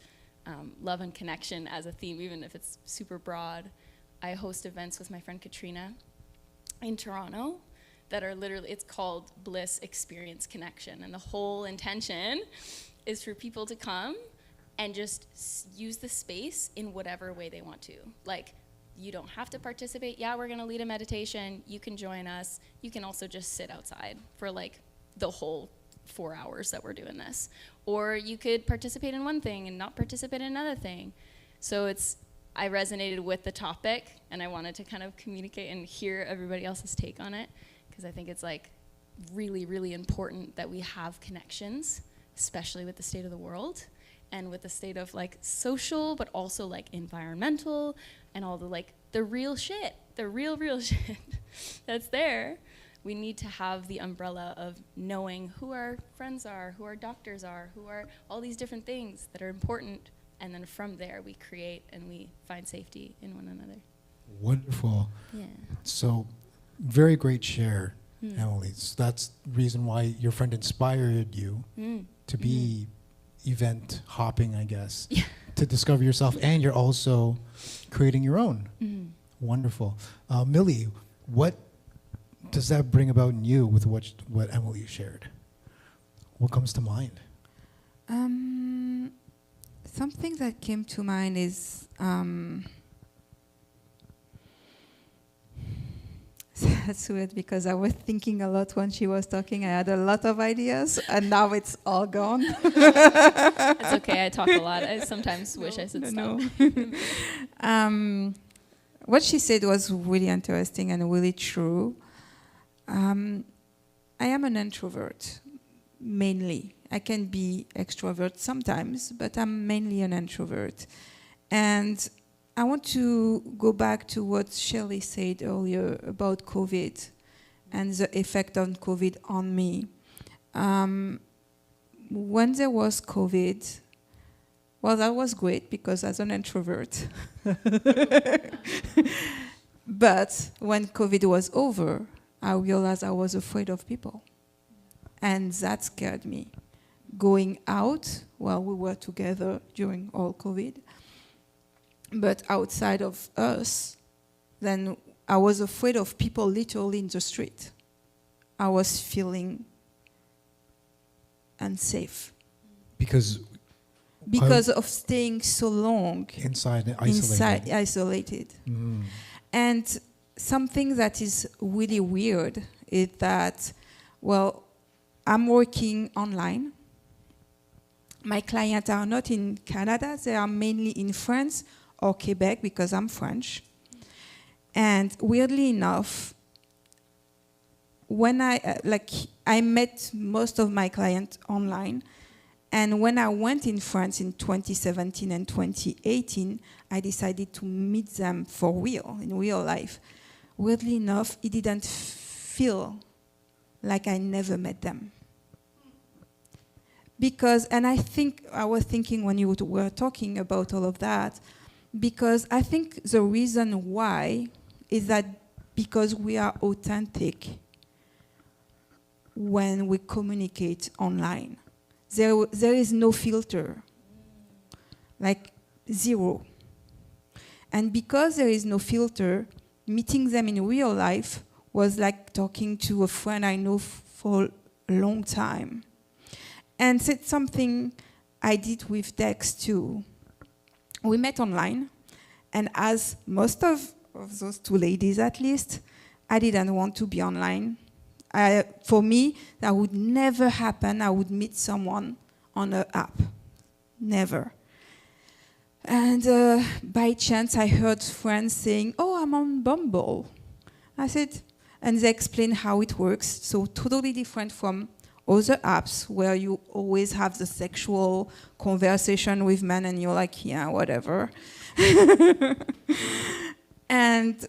love and connection as a theme, even if it's super broad. I host events with my friend Katrina in Toronto that are literally, it's called Bliss Experience Connection. And the whole intention is for people to come and just use the space in whatever way they want to. Like, you don't have to participate. Yeah, we're gonna lead a meditation. You can join us. You can also just sit outside for like the whole 4 hours that we're doing this. Or you could participate in one thing and not participate in another thing. So I resonated with the topic and I wanted to kind of communicate and hear everybody else's take on it, because I think it's like really, really important that we have connections, especially with the state of the world and with the state of like social, but also like environmental and all the like the real shit, the real shit that's there. We need to have the umbrella of knowing who our friends are, who our doctors are, who are all these different things that are important. And then from there, we create and we find safety in one another. Wonderful. Yeah. So, very great share, Emily. So that's the reason why your friend inspired you to be event hopping, I guess, to discover yourself. And you're also creating your own. Wonderful. Millie, what does that bring about in you with what Emily shared? What comes to mind? Something that came to mind is that's weird because I was thinking a lot when she was talking. I had a lot of ideas, and now it's all gone. It's okay. I talk a lot. I sometimes wish I said stop. What she said was really interesting and really true. I am an introvert, mainly. I can be extrovert sometimes, but I'm mainly an introvert. And I want to go back to what Shelley said earlier about COVID and the effect on COVID on me. When there was COVID, well, that was great because as an introvert. But when COVID was over, I realized I was afraid of people. And that scared me. Going out, well, we were together during all COVID. But outside of us, then I was afraid of people literally in the street. I was feeling unsafe. Because of staying so long inside, isolated. And something that is really weird is that, well, I'm working online. My clients are not in Canada. They are mainly in France or Quebec because I'm French. And weirdly enough, when I met most of my clients online, and when I went in France in 2017 and 2018, I decided to meet them for real, in real life. Weirdly enough, it didn't feel like I never met them. because, and I think I was thinking when you were talking about all of that, because I think the reason why is that because we are authentic when we communicate online. There is no filter, like zero. And because there is no filter, meeting them in real life was like talking to a friend I know for a long time. And it's something I did with Dex too. We met online, and as most of those two ladies at least, I didn't want to be online. For me, that would never happen. I would meet someone on an app. Never. And by chance, I heard friends saying, "Oh, I'm on Bumble." I said, and they explained how it works. So totally different from other apps where you always have the sexual conversation with men and you're like, yeah, whatever. And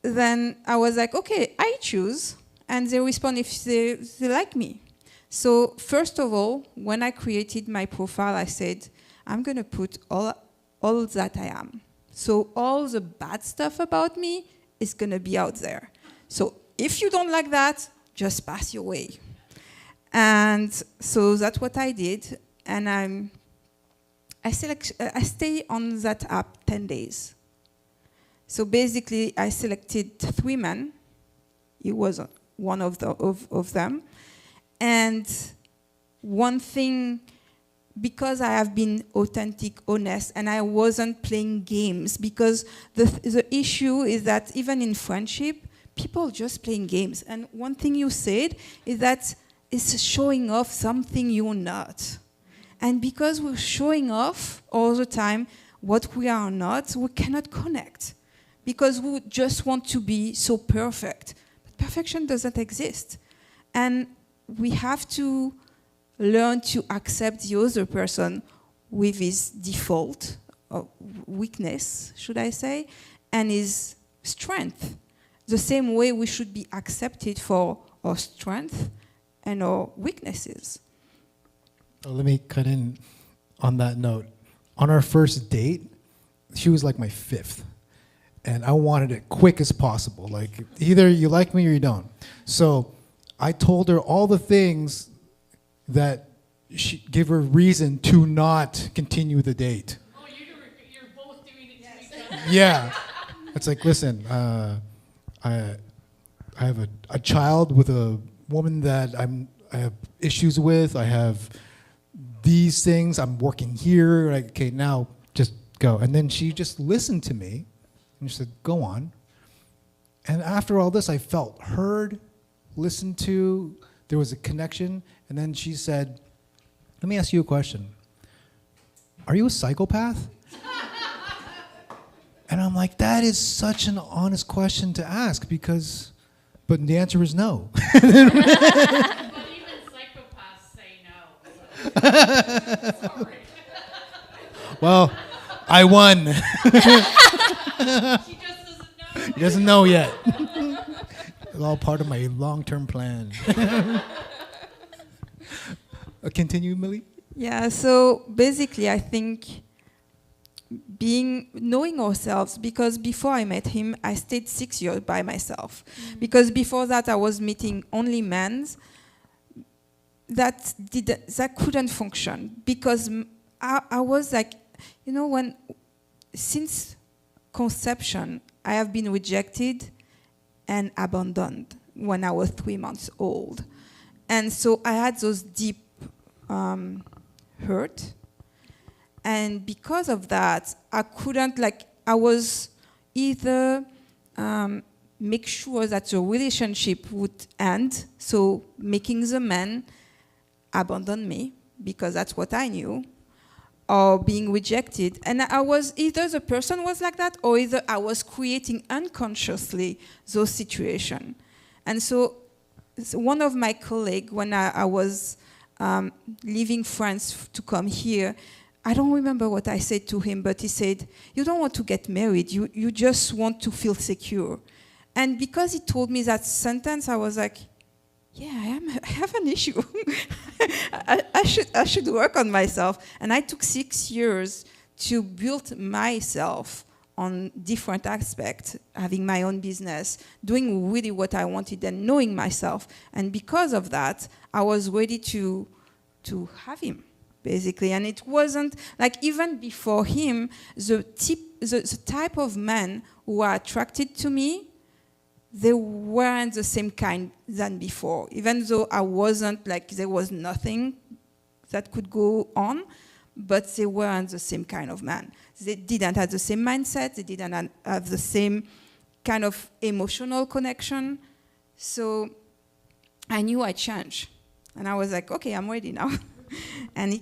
then I was like, okay, I choose. And they respond if they like me. So first of all, when I created my profile, I said, I'm going to put all that I am. So all the bad stuff about me is going to be out there. So if you don't like that, just pass your way. And so that's what I did. And I stay on that app 10 days. So basically, I selected 3 men. He was one of them. And one thing, because I have been authentic, honest, and I wasn't playing games, because the issue is that even in friendship, people just playing games. And one thing you said is that it's showing off something you're not. And because we're showing off all the time what we are not, we cannot connect. Because we just want to be so perfect. But perfection doesn't exist. And we have to learn to accept the other person with his default, or weakness, should I say, and his strength. The same way we should be accepted for our strength and our weaknesses. Let me cut in on that note. On our first date, she was like my 5th. And I wanted it quick as possible. Like, either you like me or you don't. So I told her all the things that give her reason to not continue the date. Oh, you're both doing it to each other. Yeah. It's like, listen, I have a child with a woman that I have issues with. I have these things. I'm working here. Like, okay, now just go. And then she just listened to me. And she said, go on. And after all this, I felt heard, listened to. There was a connection. And then she said, let me ask you a question. Are you a psychopath? And I'm like, that is such an honest question to ask, but the answer is no. But even psychopaths say no. So. Sorry. Well, I won. She just doesn't know. He doesn't know yet. It's all part of my long-term plan. Continue, Millie? Yeah, so basically I think knowing ourselves, because before I met him, I stayed 6 years by myself. Mm-hmm. Because before that I was meeting only men that couldn't function. Because I was like, since conception, I have been rejected and abandoned when I was 3 months old. And so I had those deep hurt. And because of that, I couldn't, I was either make sure that the relationship would end, so making the man abandon me, because that's what I knew, or being rejected. And I was, either the person was like that, or either I was creating unconsciously those situations. And so one of my colleagues, when I was leaving France to come here, I don't remember what I said to him, but he said, you don't want to get married, you just want to feel secure. And because he told me that sentence, I was like, yeah, I have an issue. I should work on myself. And I took 6 years to build myself on different aspects, having my own business, doing really what I wanted and knowing myself. And because of that, I was ready to have him, basically. And it wasn't, like, even before him, the type of men who are attracted to me, they weren't the same kind than before. Even though I wasn't, like, there was nothing that could go on, but they weren't the same kind of man. They didn't have the same mindset, they didn't have the same kind of emotional connection. So I knew I'd change. And I was like, okay, I'm ready now. and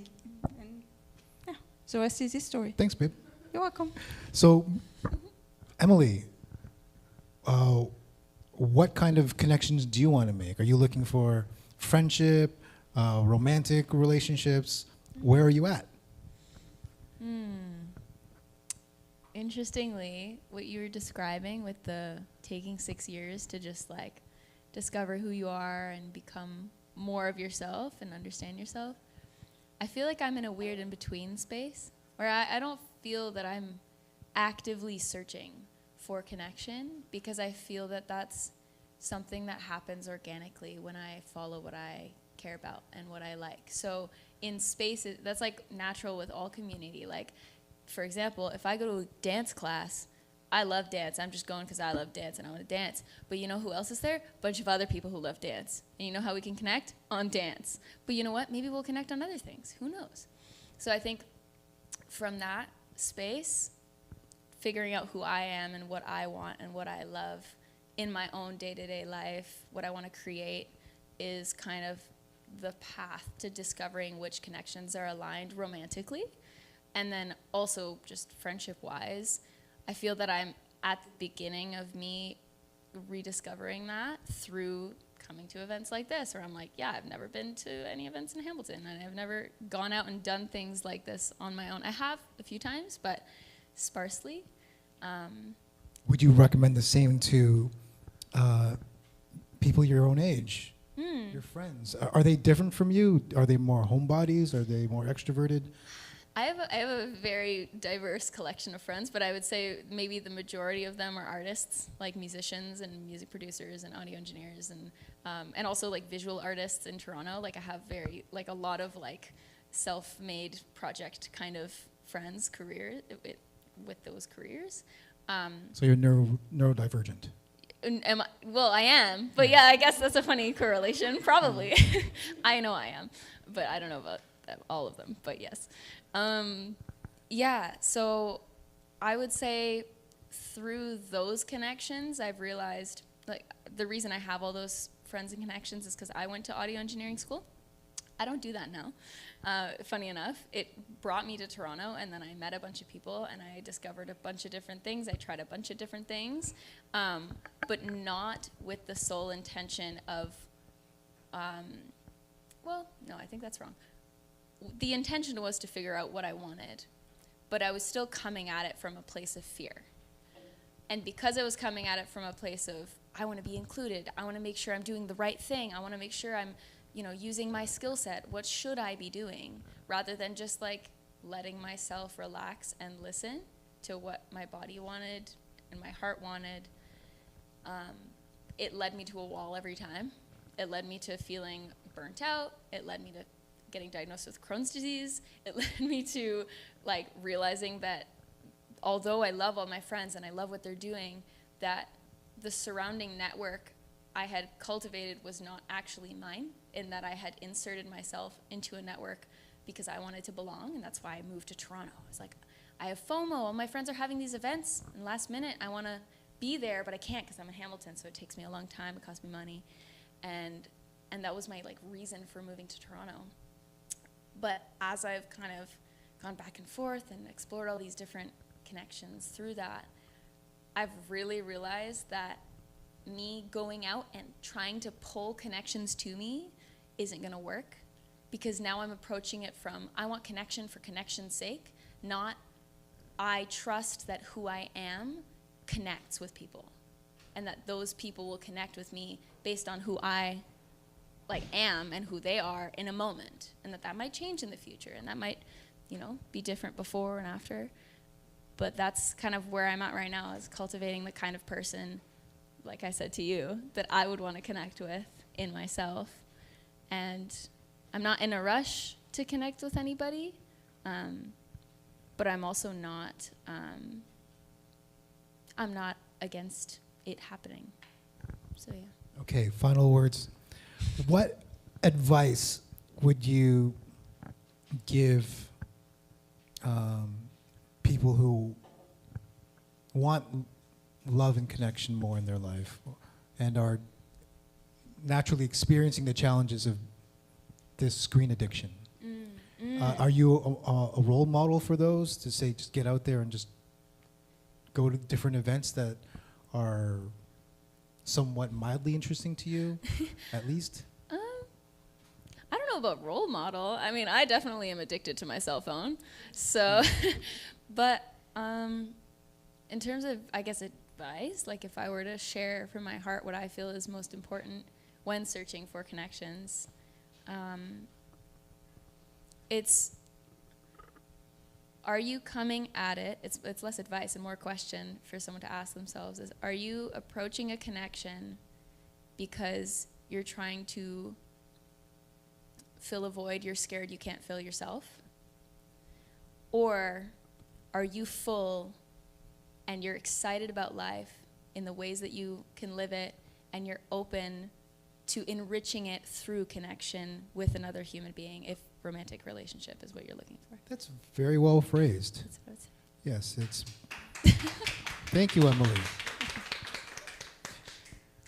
yeah, so the rest is history. Thanks, babe. You're welcome. So, Emily, what kind of connections do you want to make? Are you looking for friendship, romantic relationships? Where are you at? Interestingly, what you were describing with the taking 6 years to just like discover who you are and become more of yourself and understand yourself, I feel like I'm in a weird in-between space where I don't feel that I'm actively searching for connection, because I feel that that's something that happens organically when I follow what I care about and what I like. So in spaces, that's like natural with all community. Like, for example, if I go to a dance class, I love dance. I'm just going because I love dance and I want to dance. But you know who else is there? A bunch of other people who love dance. And you know how we can connect? On dance. But you know what? Maybe we'll connect on other things. Who knows? So I think from that space, figuring out who I am and what I want and what I love in my own day-to-day life, what I want to create, is kind of the path to discovering which connections are aligned romantically. And then also just friendship-wise, I feel that I'm at the beginning of me rediscovering that through coming to events like this, where I'm like, yeah, I've never been to any events in Hamilton, and I've never gone out and done things like this on my own. I have a few times, but sparsely. Would you recommend the same to people your own age, your friends? Are they different from you? Are they more homebodies? Are they more extroverted? I have a very diverse collection of friends, but I would say maybe the majority of them are artists, like musicians and music producers and audio engineers, and also like visual artists in Toronto. Like I have a lot of like self-made project kind of friends, with those careers. So you're neurodivergent. Well, I am, but yeah, I guess that's a funny correlation, probably. I know I am, but I don't know about all of them, but yes. Yeah, so I would say through those connections, I've realized, like, the reason I have all those friends and connections is because I went to audio engineering school. I don't do that now. Funny enough, it brought me to Toronto, and then I met a bunch of people, and I discovered a bunch of different things. I tried a bunch of different things, but not with the sole intention of, well, no, I think that's wrong. The intention was to figure out what I wanted, but I was still coming at it from a place of fear. And because I was coming at it from a place of, I want to be included, I want to make sure I'm doing the right thing, I want to make sure I'm, using my skill set, what should I be doing, rather than just like letting myself relax and listen to what my body wanted and my heart wanted, it led me to a wall every time. It led me to feeling burnt out. It led me to getting diagnosed with Crohn's disease. It led me to like realizing that although I love all my friends and I love what they're doing, that the surrounding network I had cultivated was not actually mine, in that I had inserted myself into a network because I wanted to belong, and that's why I moved to Toronto. I was like, I have FOMO, all my friends are having these events, and last minute I want to be there, but I can't because I'm in Hamilton, so it takes me a long time, it costs me money, and that was my like reason for moving to Toronto. But as I've kind of gone back and forth and explored all these different connections through that, I've really realized that me going out and trying to pull connections to me isn't going to work, because now I'm approaching it from, I want connection for connection's sake, not I trust that who I am connects with people, and that those people will connect with me based on who I like am and who they are in a moment, and that might change in the future, and that might, you know, be different before and after. But that's kind of where I'm at right now, is cultivating the kind of person, like I said to you, that I would want to connect with in myself. And I'm not in a rush to connect with anybody, but I'm also not, I'm not against it happening. So yeah. Okay, final words. What advice would you give people who want love and connection more in their life and are naturally experiencing the challenges of this screen addiction? Are you a role model for those, to say just get out there and just go to different events that are somewhat mildly interesting to you, at least? I don't know about role model. I mean, I definitely am addicted to my cell phone. So, but in terms of, I guess, advice, like if I were to share from my heart what I feel is most important when searching for connections, it's, are you coming at it, it's less advice and more question for someone to ask themselves, is, are you approaching a connection because you're trying to fill a void you're scared you can't fill yourself? Or are you full and you're excited about life in the ways that you can live it, and you're open to enriching it through connection with another human being, if romantic relationship is what you're looking for? That's very well phrased. That's what it's. Yes, it's. Thank you, Emily.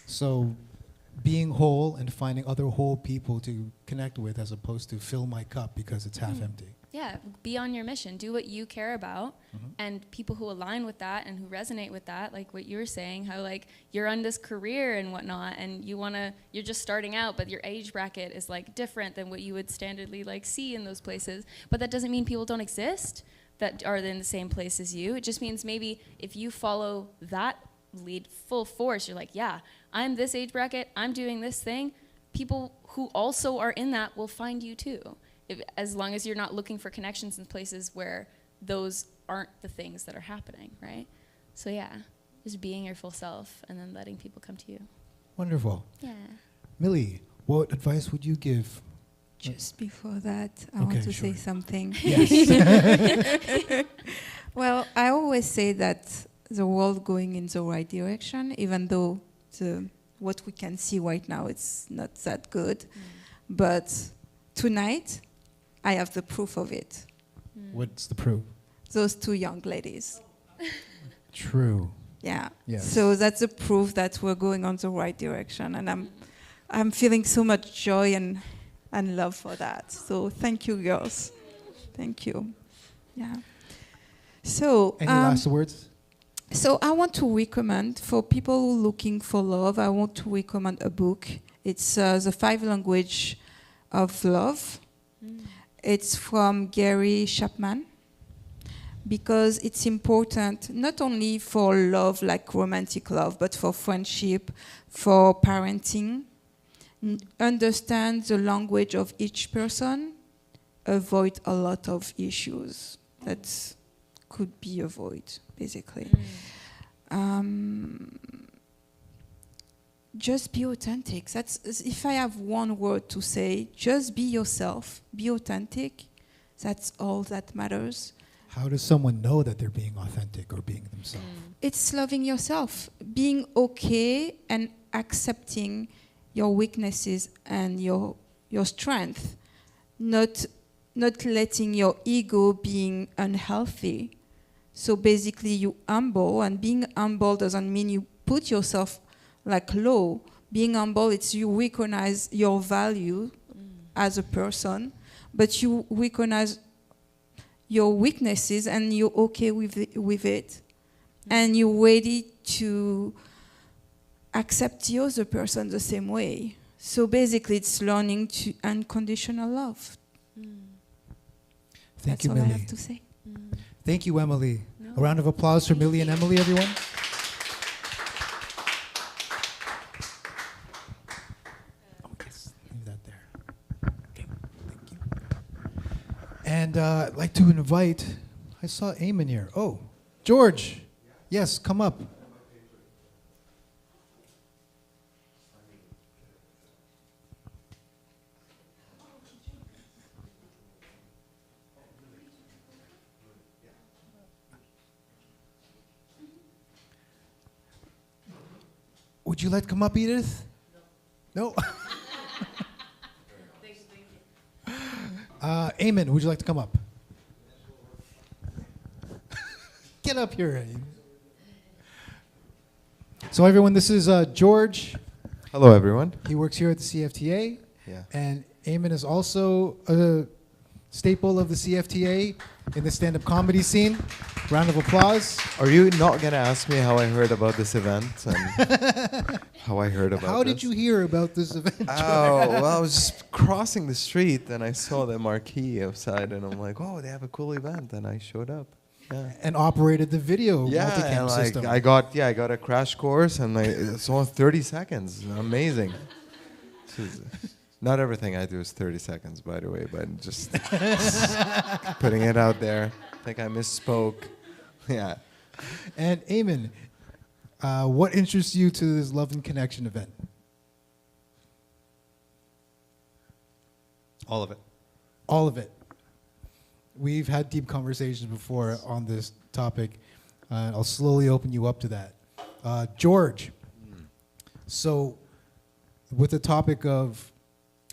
So, being whole and finding other whole people to connect with, as opposed to fill my cup because it's half empty. Yeah, be on your mission. Do what you care about, and people who align with that and who resonate with that, like what you were saying, how like you're on this career and whatnot, and you're just starting out, but your age bracket is like different than what you would standardly like see in those places. But that doesn't mean people don't exist that are in the same place as you. It just means maybe if you follow that lead full force, you're like, yeah, I'm this age bracket, I'm doing this thing. People who also are in that will find you too. As long as you're not looking for connections in places where those aren't the things that are happening, right? So yeah, just being your full self and then letting people come to you. Wonderful. Yeah. Millie, what advice would you give? Just before that, I Okay, want to sure. say something. Yes. Well, I always say that the world going in the right direction, even though what we can see right now, it's not that good. But tonight, I have the proof of it. What's the proof? Those two young ladies. True. Yeah. Yes. So that's the proof that we're going on the right direction, and I'm feeling so much joy and love for that. So thank you, girls. Thank you. Yeah. So Any last words? So I want to recommend, for people who are looking for love, I want to recommend a book. It's The 5 Languages of Love. It's from Gary Chapman, because it's important not only for love, like romantic love, but for friendship, for parenting. Understand the language of each person, avoid a lot of issues that could be avoided, basically. Just be authentic. That's, if I have one word to say, just be yourself, be authentic. That's all that matters. How does someone know that they're being authentic or being themselves? It's loving yourself, being okay and accepting your weaknesses and your strength, not letting your ego being unhealthy. So basically you humble, and being humble doesn't mean you put yourself like low. Being humble, it's you recognize your value as a person, but you recognize your weaknesses and you're okay with it. And you're ready to accept the other person the same way. So basically it's learning to unconditional love. Thank That's you, all I Millie. have to say. Thank you, Emily. A round of applause for Millie and Emily, everyone. Oh, yes. Leave that And I'd like to invite, I saw Eamon here. Oh, George. Yes, come up. Would you like to come up, Edith? No? Eamon, would you like to come up? Get up here, Eamon. So everyone, this is George. Hello, everyone. He works here at the CFTA. Yeah. And Eamon is also a staple of the CFTA in the stand-up comedy scene. Round of applause. Are you not gonna ask me how I heard about this event and how I heard about How did this? you hear about this event? Oh, well, I was just crossing the street and I saw the marquee outside, and I'm like, oh, they have a cool event, and I showed up. Yeah. And operated the video Yeah, multicam and like system. I got a crash course, and it's only 30 seconds. Amazing. Not everything I do is 30 seconds, by the way, but just putting it out there. I think I misspoke. Yeah. And Eamon, what interests you to this Love and Connection event? All of it. All of it. We've had deep conversations before on this topic. I'll slowly open you up to that. George, so with the topic of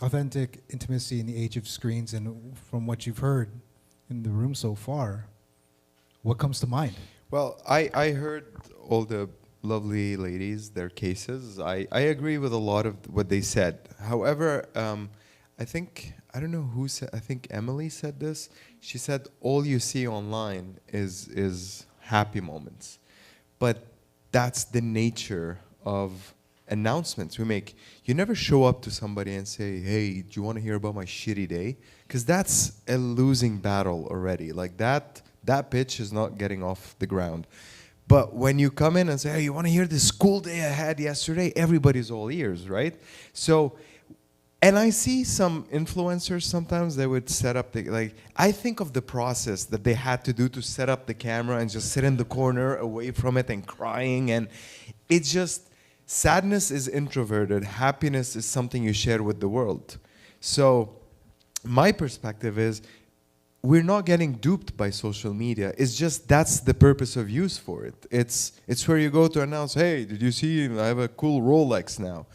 authentic intimacy in the age of screens, and from what you've heard in the room so far, what comes to mind? Well, I heard all the lovely ladies, their cases. I agree with a lot of what they said. However, I think, I don't know who said, I think Emily said this. She said, all you see online is happy moments. But that's the nature of announcements we make. You never show up to somebody and say, hey, do you want to hear about my shitty day? Because that's a losing battle already. Like that pitch is not getting off the ground. But when you come in and say, hey, you want to hear this cool day I had yesterday? Everybody's all ears, right? So, and I see some influencers sometimes, they would set up I think of the process that they had to do to set up the camera and just sit in the corner away from it and crying. And it's just, sadness is introverted. Happiness is something you share with the world. So my perspective is, we're not getting duped by social media. It's just that's the purpose of use for it. It's where you go to announce, hey, did you see I have a cool Rolex now?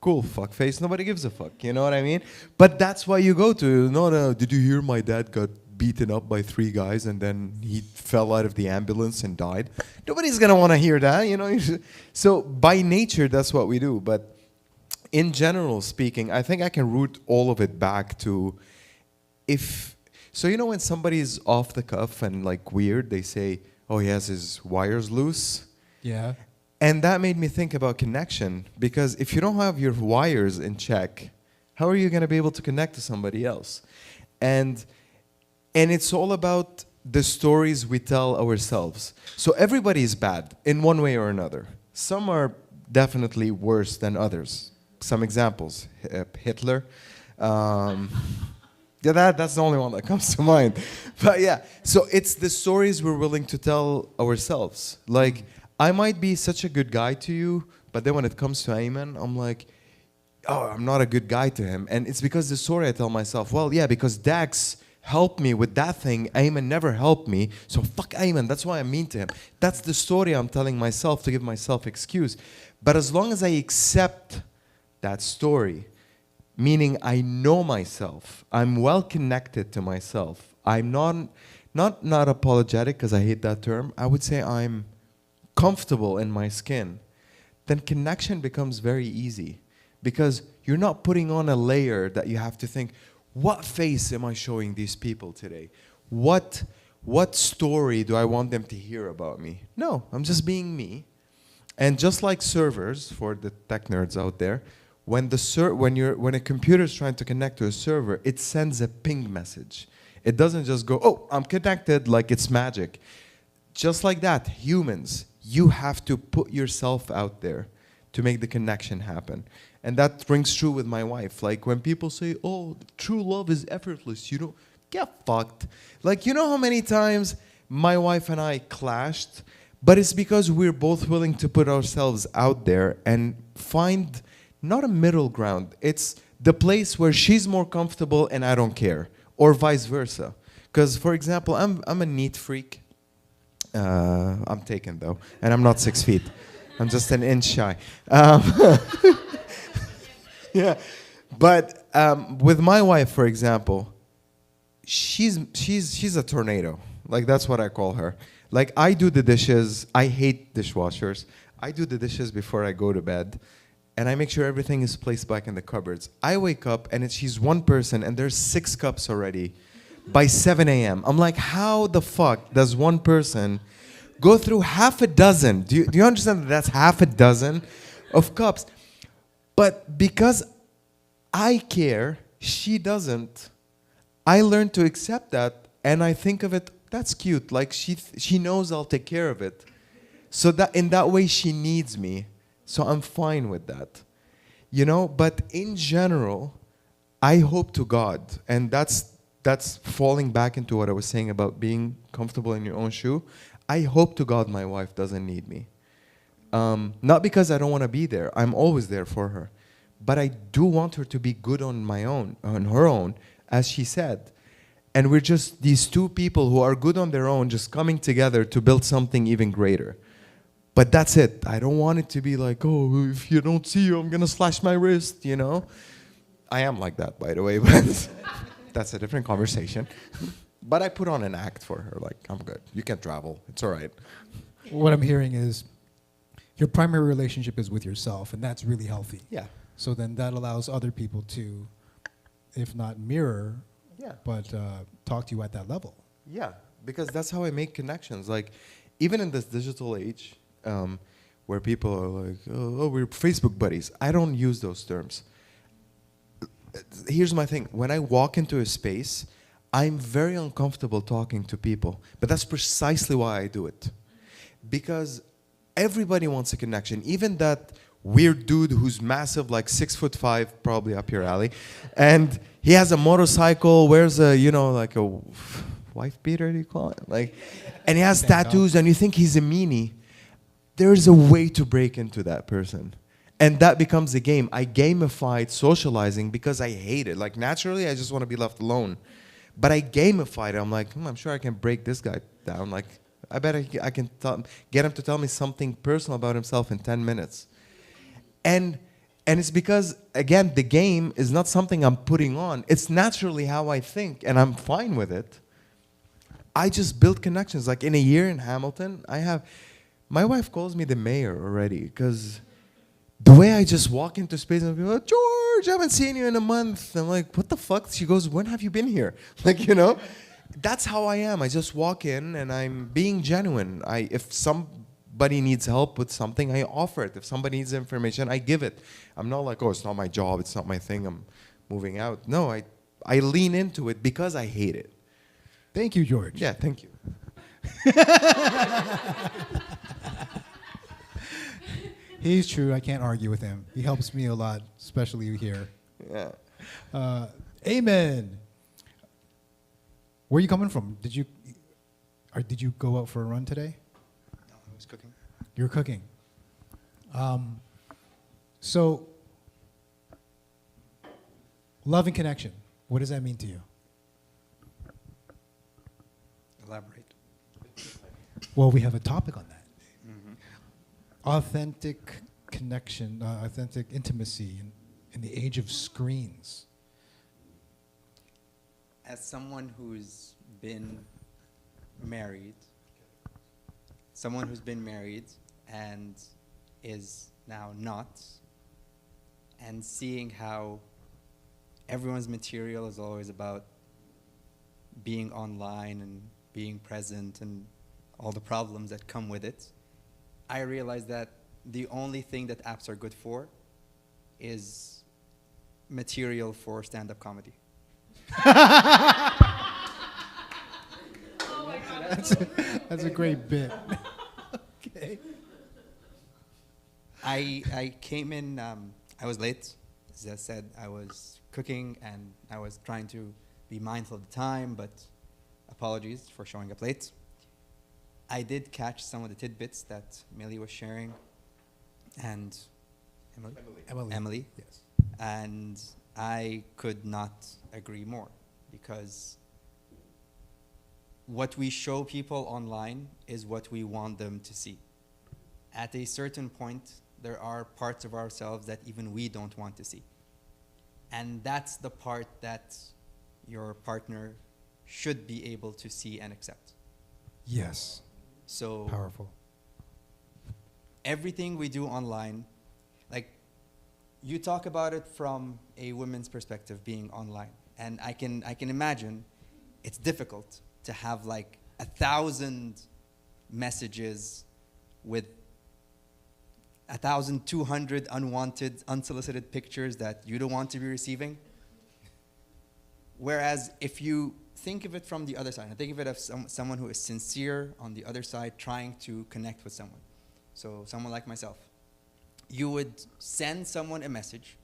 Cool, fuckface. Nobody gives a fuck. You know what I mean? But that's why you go to. No, did you hear my dad got beaten up by 3 guys and then he fell out of the ambulance and died? Nobody's gonna want to hear that, you know. So by nature, that's what we do. But in general speaking, I think I can root all of it back to so you know when somebody's off the cuff and like weird, they say, oh, he has his wires loose. Yeah. And that made me think about connection, because if you don't have your wires in check, how are you going to be able to connect to somebody else? And it's all about the stories we tell ourselves. So everybody is bad in one way or another. Some are definitely worse than others. Some examples, Hitler. Yeah, that's the only one that comes to mind. But yeah, so it's the stories we're willing to tell ourselves. Like, I might be such a good guy to you, but then when it comes to Ayman, I'm like, oh, I'm not a good guy to him. And it's because the story I tell myself, well, yeah, because Dax helped me with that thing, Ayman never helped me, so fuck Ayman, that's why I'm mean to him. That's the story I'm telling myself to give myself excuse. But as long as I accept that story, meaning I know myself, I'm well connected to myself, I'm not apologetic, because I hate that term, I would say I'm comfortable in my skin, then connection becomes very easy, because you're not putting on a layer that you have to think, what face am I showing these people today? What story do I want them to hear about me? No, I'm just being me. And just like servers, for the tech nerds out there, when a computer is trying to connect to a server, it sends a ping message. It doesn't just go, oh, I'm connected, like it's magic. Just like that, humans, you have to put yourself out there to make the connection happen. And that rings true with my wife. Like when people say, oh, true love is effortless, you don't get fucked. Like, you know how many times my wife and I clashed? But it's because we're both willing to put ourselves out there and find not a middle ground. It's the place where she's more comfortable and I don't care, or vice versa. Because, for example, I'm a neat freak. I'm taken though, and I'm not 6 feet. I'm just an inch shy. Yeah, but with my wife, for example, she's a tornado. Like, that's what I call her. Like, I do the dishes. I hate dishwashers. I do the dishes before I go to bed, and I make sure everything is placed back in the cupboards. I wake up, and she's one person, and there's 6 cups already by 7 a.m. I'm like, how the fuck does one person go through half a dozen? Do you understand that that's half a dozen of cups? But because I care, she doesn't. I learned to accept that, and I think of it, that's cute. Like, she knows I'll take care of it. So that in that way she needs me. So I'm fine with that. You know, but in general, I hope to God, and that's falling back into what I was saying about being comfortable in your own shoe. I hope to God my wife doesn't need me. Not because I don't want to be there. I'm always there for her. But I do want her to be good on her own, as she said. And we're just these two people who are good on their own, just coming together to build something even greater. But that's it. I don't want it to be like, oh, if you don't see you, I'm going to slash my wrist, you know? I am like that, by the way, but that's a different conversation. But I put on an act for her, like, I'm good. You can travel. It's all right. What I'm hearing is your primary relationship is with yourself, and that's really healthy. Yeah. So then that allows other people to, if not mirror, Yeah. but talk to you at that level. Yeah, because that's how I make connections. Like, even in this digital age, where people are like, oh, we're Facebook buddies. I don't use those terms. Here's my thing. When I walk into a space, I'm very uncomfortable talking to people. But that's precisely why I do it. Because everybody wants a connection. Even that weird dude who's massive, like 6'5", probably up your alley. And he has a motorcycle, wears a, like a wife beater, do you call it? Like, and he has tattoos, and you think he's a meanie. There's a way to break into that person. And that becomes a game. I gamified socializing because I hate it. Like, naturally, I just want to be left alone. But I gamified it. I'm like, I'm sure I can break this guy down. Like, I bet I can get him to tell me something personal about himself in 10 minutes. And it's because, again, the game is not something I'm putting on. It's naturally how I think, and I'm fine with it. I just build connections. Like, in a year in Hamilton, my wife calls me the mayor already, because the way I just walk into space and be like, George, I haven't seen you in a month. I'm like, what the fuck? She goes, when have you been here? Like, that's how I am. I just walk in and I'm being genuine. If somebody needs help with something, I offer it. If somebody needs information, I give it. I'm not like, oh, it's not my job, it's not my thing, I'm moving out. No, I lean into it because I hate it. Thank you, George. Yeah, thank you. He's true. I can't argue with him. He helps me a lot, especially here. Yeah. Amen. Where are you coming from? Did you go out for a run today? No, I was cooking. You're cooking. So, love and connection. What does that mean to you? Elaborate. Well, we have a topic on that. Authentic connection, authentic intimacy in the age of screens. As someone who's been married, and is now not, and seeing how everyone's material is always about being online and being present and all the problems that come with it, I realized that the only thing that apps are good for is material for stand-up comedy. That's a great bit. Okay. I came in, I was late. As I said, I was cooking and I was trying to be mindful of the time, but apologies for showing up late. I did catch some of the tidbits that Millie was sharing, and Emily. Yes. And I could not agree more, because what we show people online is what we want them to see. At a certain point, there are parts of ourselves that even we don't want to see. And that's the part that your partner should be able to see and accept. Yes. So Powerful. everything we do online, like, you talk about it from a woman's perspective, being online. And I can imagine it's difficult to have like 1,000 messages with 1,200 unwanted, unsolicited pictures that you don't want to be receiving. Whereas if you think of it from the other side, and think of it as someone who is sincere on the other side, trying to connect with someone. So someone like myself, you would send someone a message,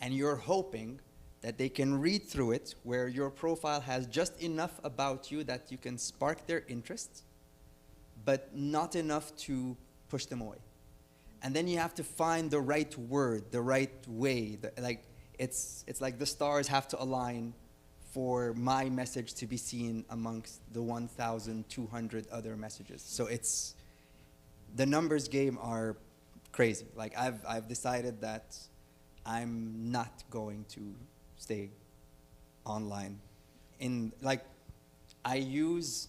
and you're hoping that they can read through it, where your profile has just enough about you that you can spark their interest, but not enough to push them away. And then you have to find the right word, the right way. It's like the stars have to align for my message to be seen amongst the 1,200 other messages. So it's, the numbers game are crazy. Like, I've decided that I'm not going to stay online. I use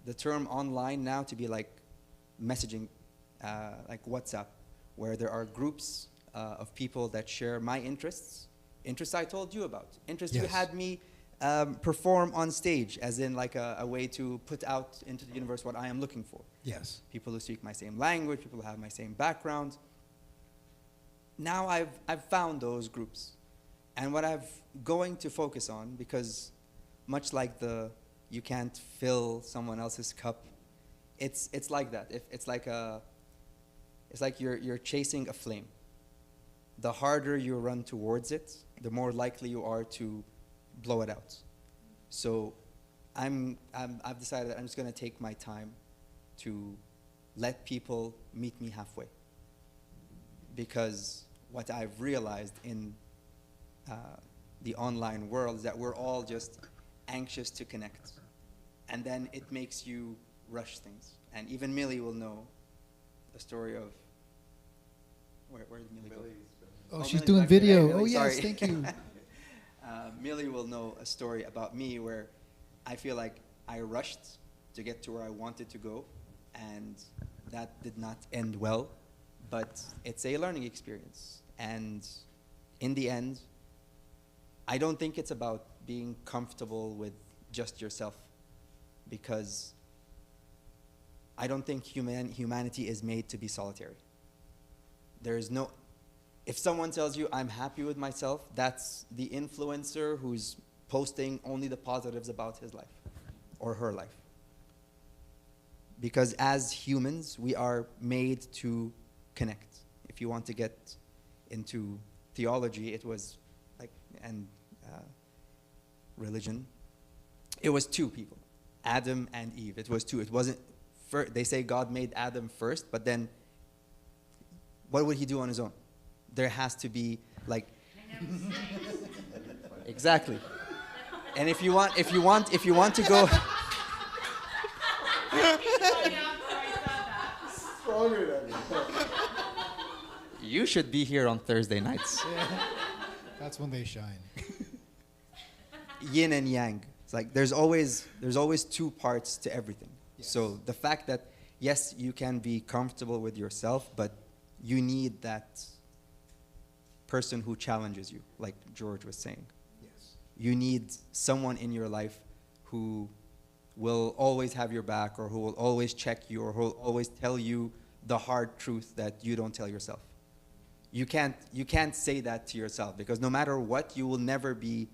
the term online now to be like messaging, like WhatsApp, where there are groups of people that share my interests I told you about, interests you Yes. had me perform on stage, as in like a way to put out into the universe what I am looking for. Yes. People who speak my same language, people who have my same background. Now I've found those groups. And what I'm going to focus on, because much like you can't fill someone else's cup, it's like that. It's like you're chasing a flame. The harder you run towards it, the more likely you are to blow it out. So I've decided that I'm just going to take my time to let people meet me halfway. Because what I've realized in the online world is that we're all just anxious to connect. And then it makes you rush things. And even Millie will know the story of, where did Millie go? Oh, Oh, she's Millie's doing back there. video. Hey, Oh, Millie, yes. sorry. Thank you. Millie will know a story about me where I feel like I rushed to get to where I wanted to go, and that did not end well, but it's a learning experience. And in the end, I don't think it's about being comfortable with just yourself, because I don't think humanity is made to be solitary. If someone tells you I'm happy with myself, that's the influencer who's posting only the positives about his life or her life. Because as humans, we are made to connect. If you want to get into theology, it was religion, it was two people, Adam and Eve. It was two. It wasn't. They say God made Adam first, but then what would he do on his own? There has to be like exactly. And if you want to go Stronger than me. you should be here on Thursday nights. That's when they shine. Yin and yang. It's like there's always two parts to everything. Yes. So the fact that yes, you can be comfortable with yourself, but you need that person who challenges you, like George was saying. Yes. You need someone in your life who will always have your back, or who will always check you, or who will always tell you the hard truth that you don't tell yourself. You can't say that to yourself, because no matter what, you will never be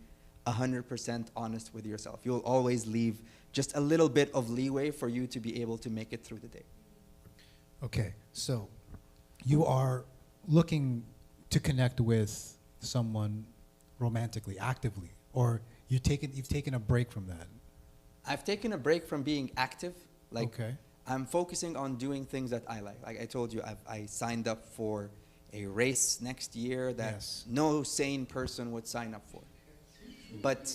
100% honest with yourself. You'll always leave just a little bit of leeway for you to be able to make it through the day. Okay, so you are looking to connect with someone romantically, actively, or You've taken a break from that. I've taken a break from being active. Like, Okay. I'm focusing on doing things that I like. Like I told you, I signed up for a race next year that Yes. no sane person would sign up for. But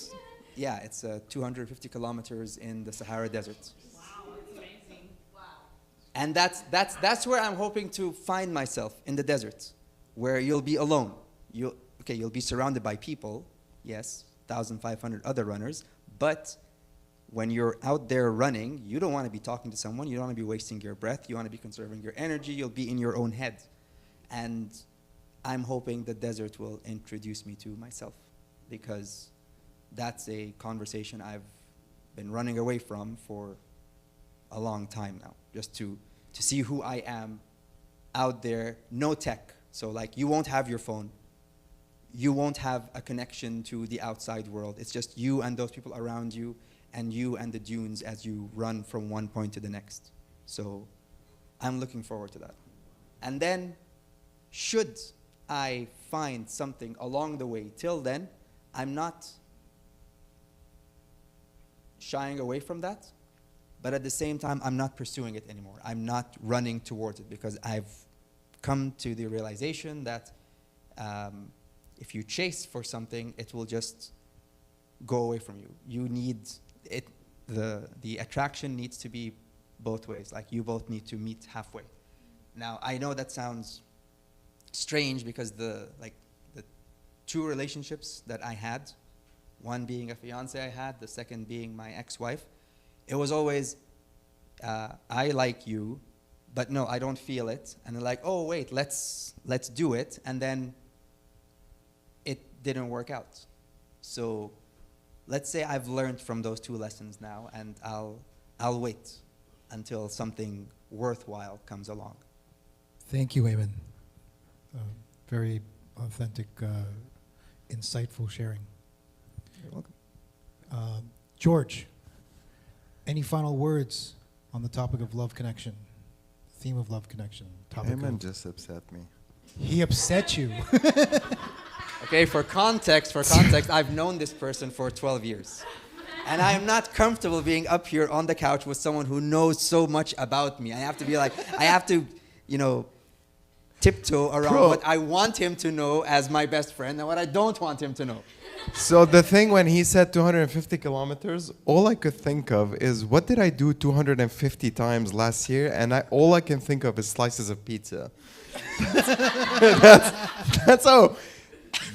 yeah, it's 250 kilometers in the Sahara Desert. Wow, that's amazing. Wow. And that's where I'm hoping to find myself, in the desert, where you'll be alone. You'll be surrounded by people, yes, 1,500 other runners, but when you're out there running, you don't want to be talking to someone, you don't want to be wasting your breath, you want to be conserving your energy, you'll be in your own head. And I'm hoping the desert will introduce me to myself, because that's a conversation I've been running away from for a long time now, just to see who I am out there, no tech. So like, you won't have your phone, you won't have a connection to the outside world. It's just you and those people around you, and you and the dunes as you run from one point to the next. So I'm looking forward to that. And then, should I find something along the way, till then, I'm not shying away from that, but at the same time, I'm not pursuing it anymore. I'm not running towards it, because I've come to the realization that if you chase for something, it will just go away from you. You need it. The attraction needs to be both ways. Like, you both need to meet halfway. Now, I know that sounds strange, because the two relationships that I had, one being a fiance I had, the second being my ex-wife, it was always, I like you, but no, I don't feel it. And they're like, oh wait, let's do it. And then it didn't work out. So let's say I've learned from those two lessons now, and I'll wait until something worthwhile comes along. Thank you, Eamon. Very authentic, insightful sharing. You're welcome. George, any final words on the topic of love connection, theme of love connection? Topic Ayman of, just upset me. he upset you. Okay, for context, I've known this person for 12 years. And I am not comfortable being up here on the couch with someone who knows so much about me. I have to, tiptoe around what I want him to know as my best friend and what I don't want him to know. So the thing, when he said 250 kilometers, all I could think of is, what did I do 250 times last year? And all I can think of is slices of pizza. That's how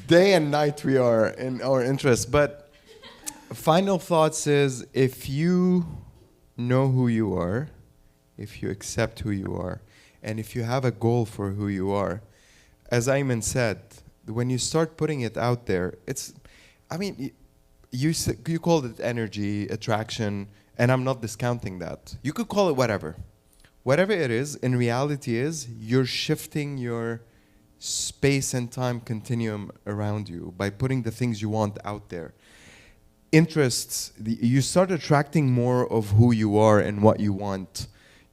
day and night we are in our interests. But final thoughts is, if you know who you are, if you accept who you are, and if you have a goal for who you are, as Ayman said, when you start putting it out there, you called it energy, attraction, and I'm not discounting that. You could call it whatever. Whatever it is, in reality is, you're shifting your space and time continuum around you by putting the things you want out there. Interests, you start attracting more of who you are and what you want.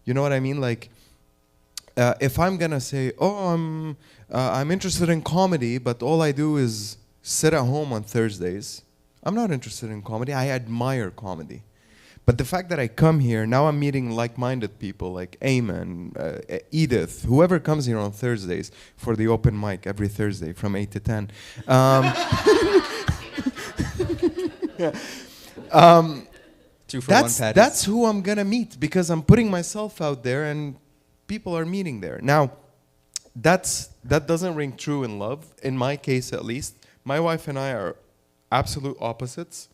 You know what I mean? Like, if I'm gonna say, I'm interested in comedy, but all I do is sit at home on Thursdays, I'm not interested in comedy. I admire comedy. But the fact that I come here, now I'm meeting like-minded people like Ayman, Edith, whoever comes here on Thursdays for the open mic every Thursday from 8 to 10. Two for one patties. That's who I'm gonna meet, because I'm putting myself out there and people are meeting there. Now, that doesn't ring true in love, in my case at least. My wife and I are absolute opposites,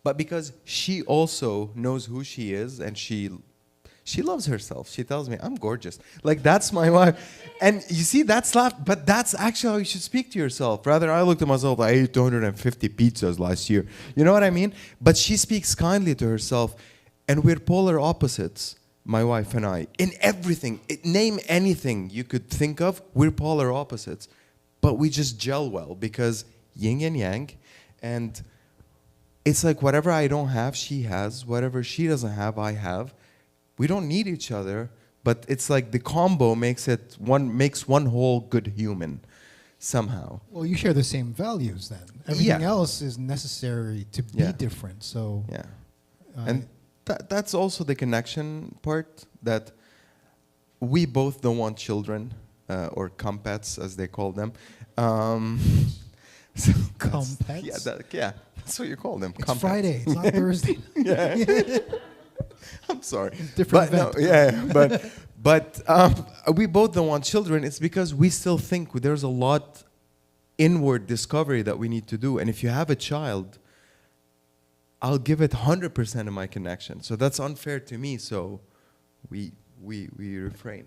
but because she also knows who she is and she loves herself. She tells me, I'm gorgeous. Like, that's my wife. And you see, that's but that's actually how you should speak to yourself. Rather, I looked at myself, I ate 250 pizzas last year. You know what I mean? But she speaks kindly to herself, and we're polar opposites, my wife and I. In everything, name anything you could think of, we're polar opposites. But we just gel well, because yin and yang, and it's like whatever I don't have, she has. Whatever she doesn't have, I have. We don't need each other, but it's like the combo makes one whole good human. somehow. Well, you share the same values then. Everything Yeah. else is necessary to be Yeah. different. So, Yeah. uh, And that's also the connection part, that we both don't want children, or compets as they call them. So that's- Compets? Yeah, that's what you call them. it's compets. Friday. It's not Thursday. I'm sorry. Different But no, event. but we both don't want children. It's because we still think there's a lot inward discovery that we need to do. And if you have a child, I'll give it 100% of my connection. So that's unfair to me. So we refrain.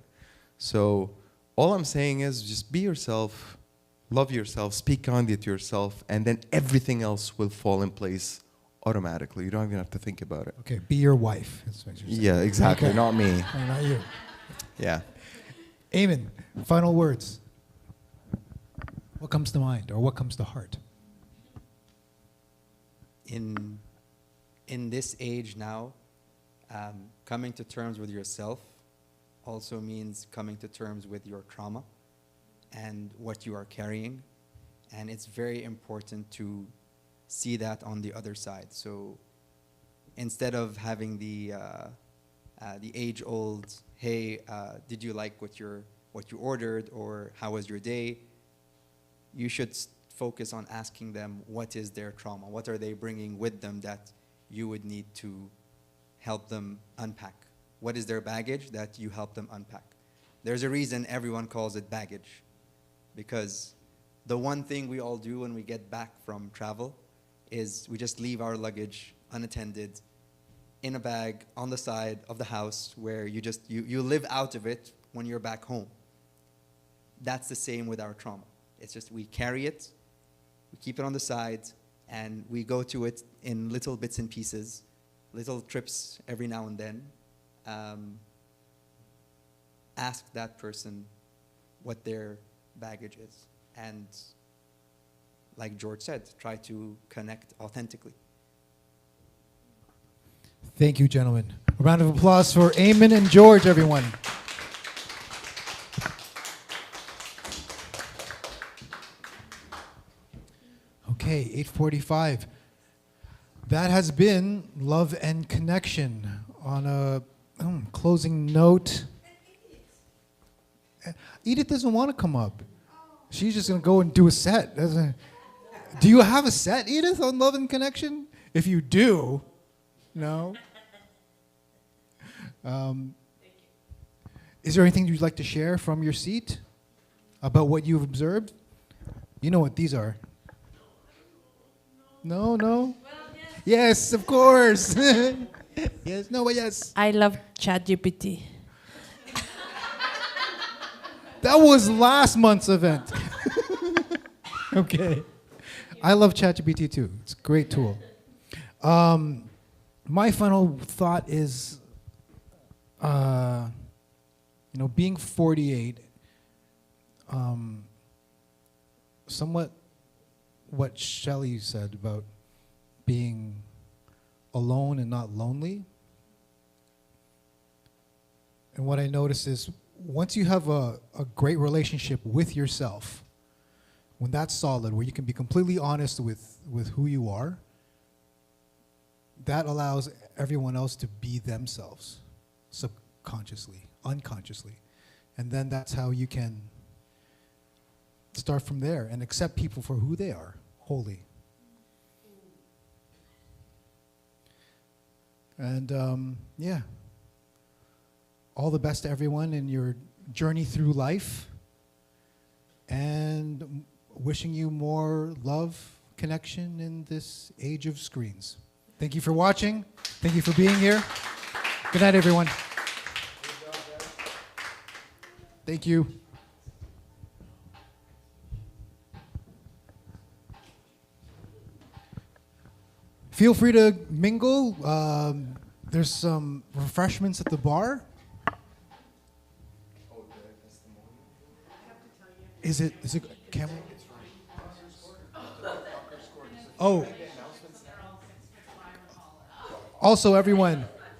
So all I'm saying is just be yourself, love yourself, speak kindly to yourself, and then everything else will fall in place automatically. You don't even have to think about it. Okay, be your wife. That's what you're saying. Yeah, exactly. Okay. Not me. No, not you. Yeah. Eamon, final words. What comes to mind, or what comes to heart? In this age now, coming to terms with yourself also means coming to terms with your trauma and what you are carrying. And it's very important to see that on the other side. So instead of having the age-old, hey, did you like what you ordered, or how was your day? You should focus on asking them what is their trauma, what are they bringing with them that you would need to help them unpack. What is their baggage that you help them unpack? There's a reason everyone calls it baggage, because the one thing we all do when we get back from travel is we just leave our luggage unattended in a bag on the side of the house where you live out of it when you're back home. That's the same with our trauma. It's just we carry it, we keep it on the side, and we go to it in little bits and pieces, little trips every now and then. Ask that person what their baggage is. And like George said, try to connect authentically. Thank you, gentlemen. A round of applause for Eamon and George, everyone. Okay, 8:45. That has been Love and Connection. On a closing note, Edith doesn't want to come up. She's just going to go and do a set. Do you have a set, Edith, on Love and Connection? If you do, no? Is there anything you'd like to share from your seat about what you've observed? You know what these are. No, no? Yes, of course. Yes, no, but yes. I love ChatGPT. That was last month's event. Okay. I love ChatGPT too. It's a great tool. My final thought is, being 48, somewhat what Shelley said about being alone and not lonely. And what I notice is once you have a great relationship with yourself, when that's solid, where you can be completely honest with who you are, that allows everyone else to be themselves, subconsciously, unconsciously. And then that's how you can start from there and accept people for who they are, wholly. And yeah, all the best to everyone in your journey through life, and wishing you more love, connection in this age of screens. Thank you for watching. Thank you for being here. Good night, everyone. Thank you. Feel free to mingle. There's some refreshments at the bar. Is it camera? Oh. Also, everyone,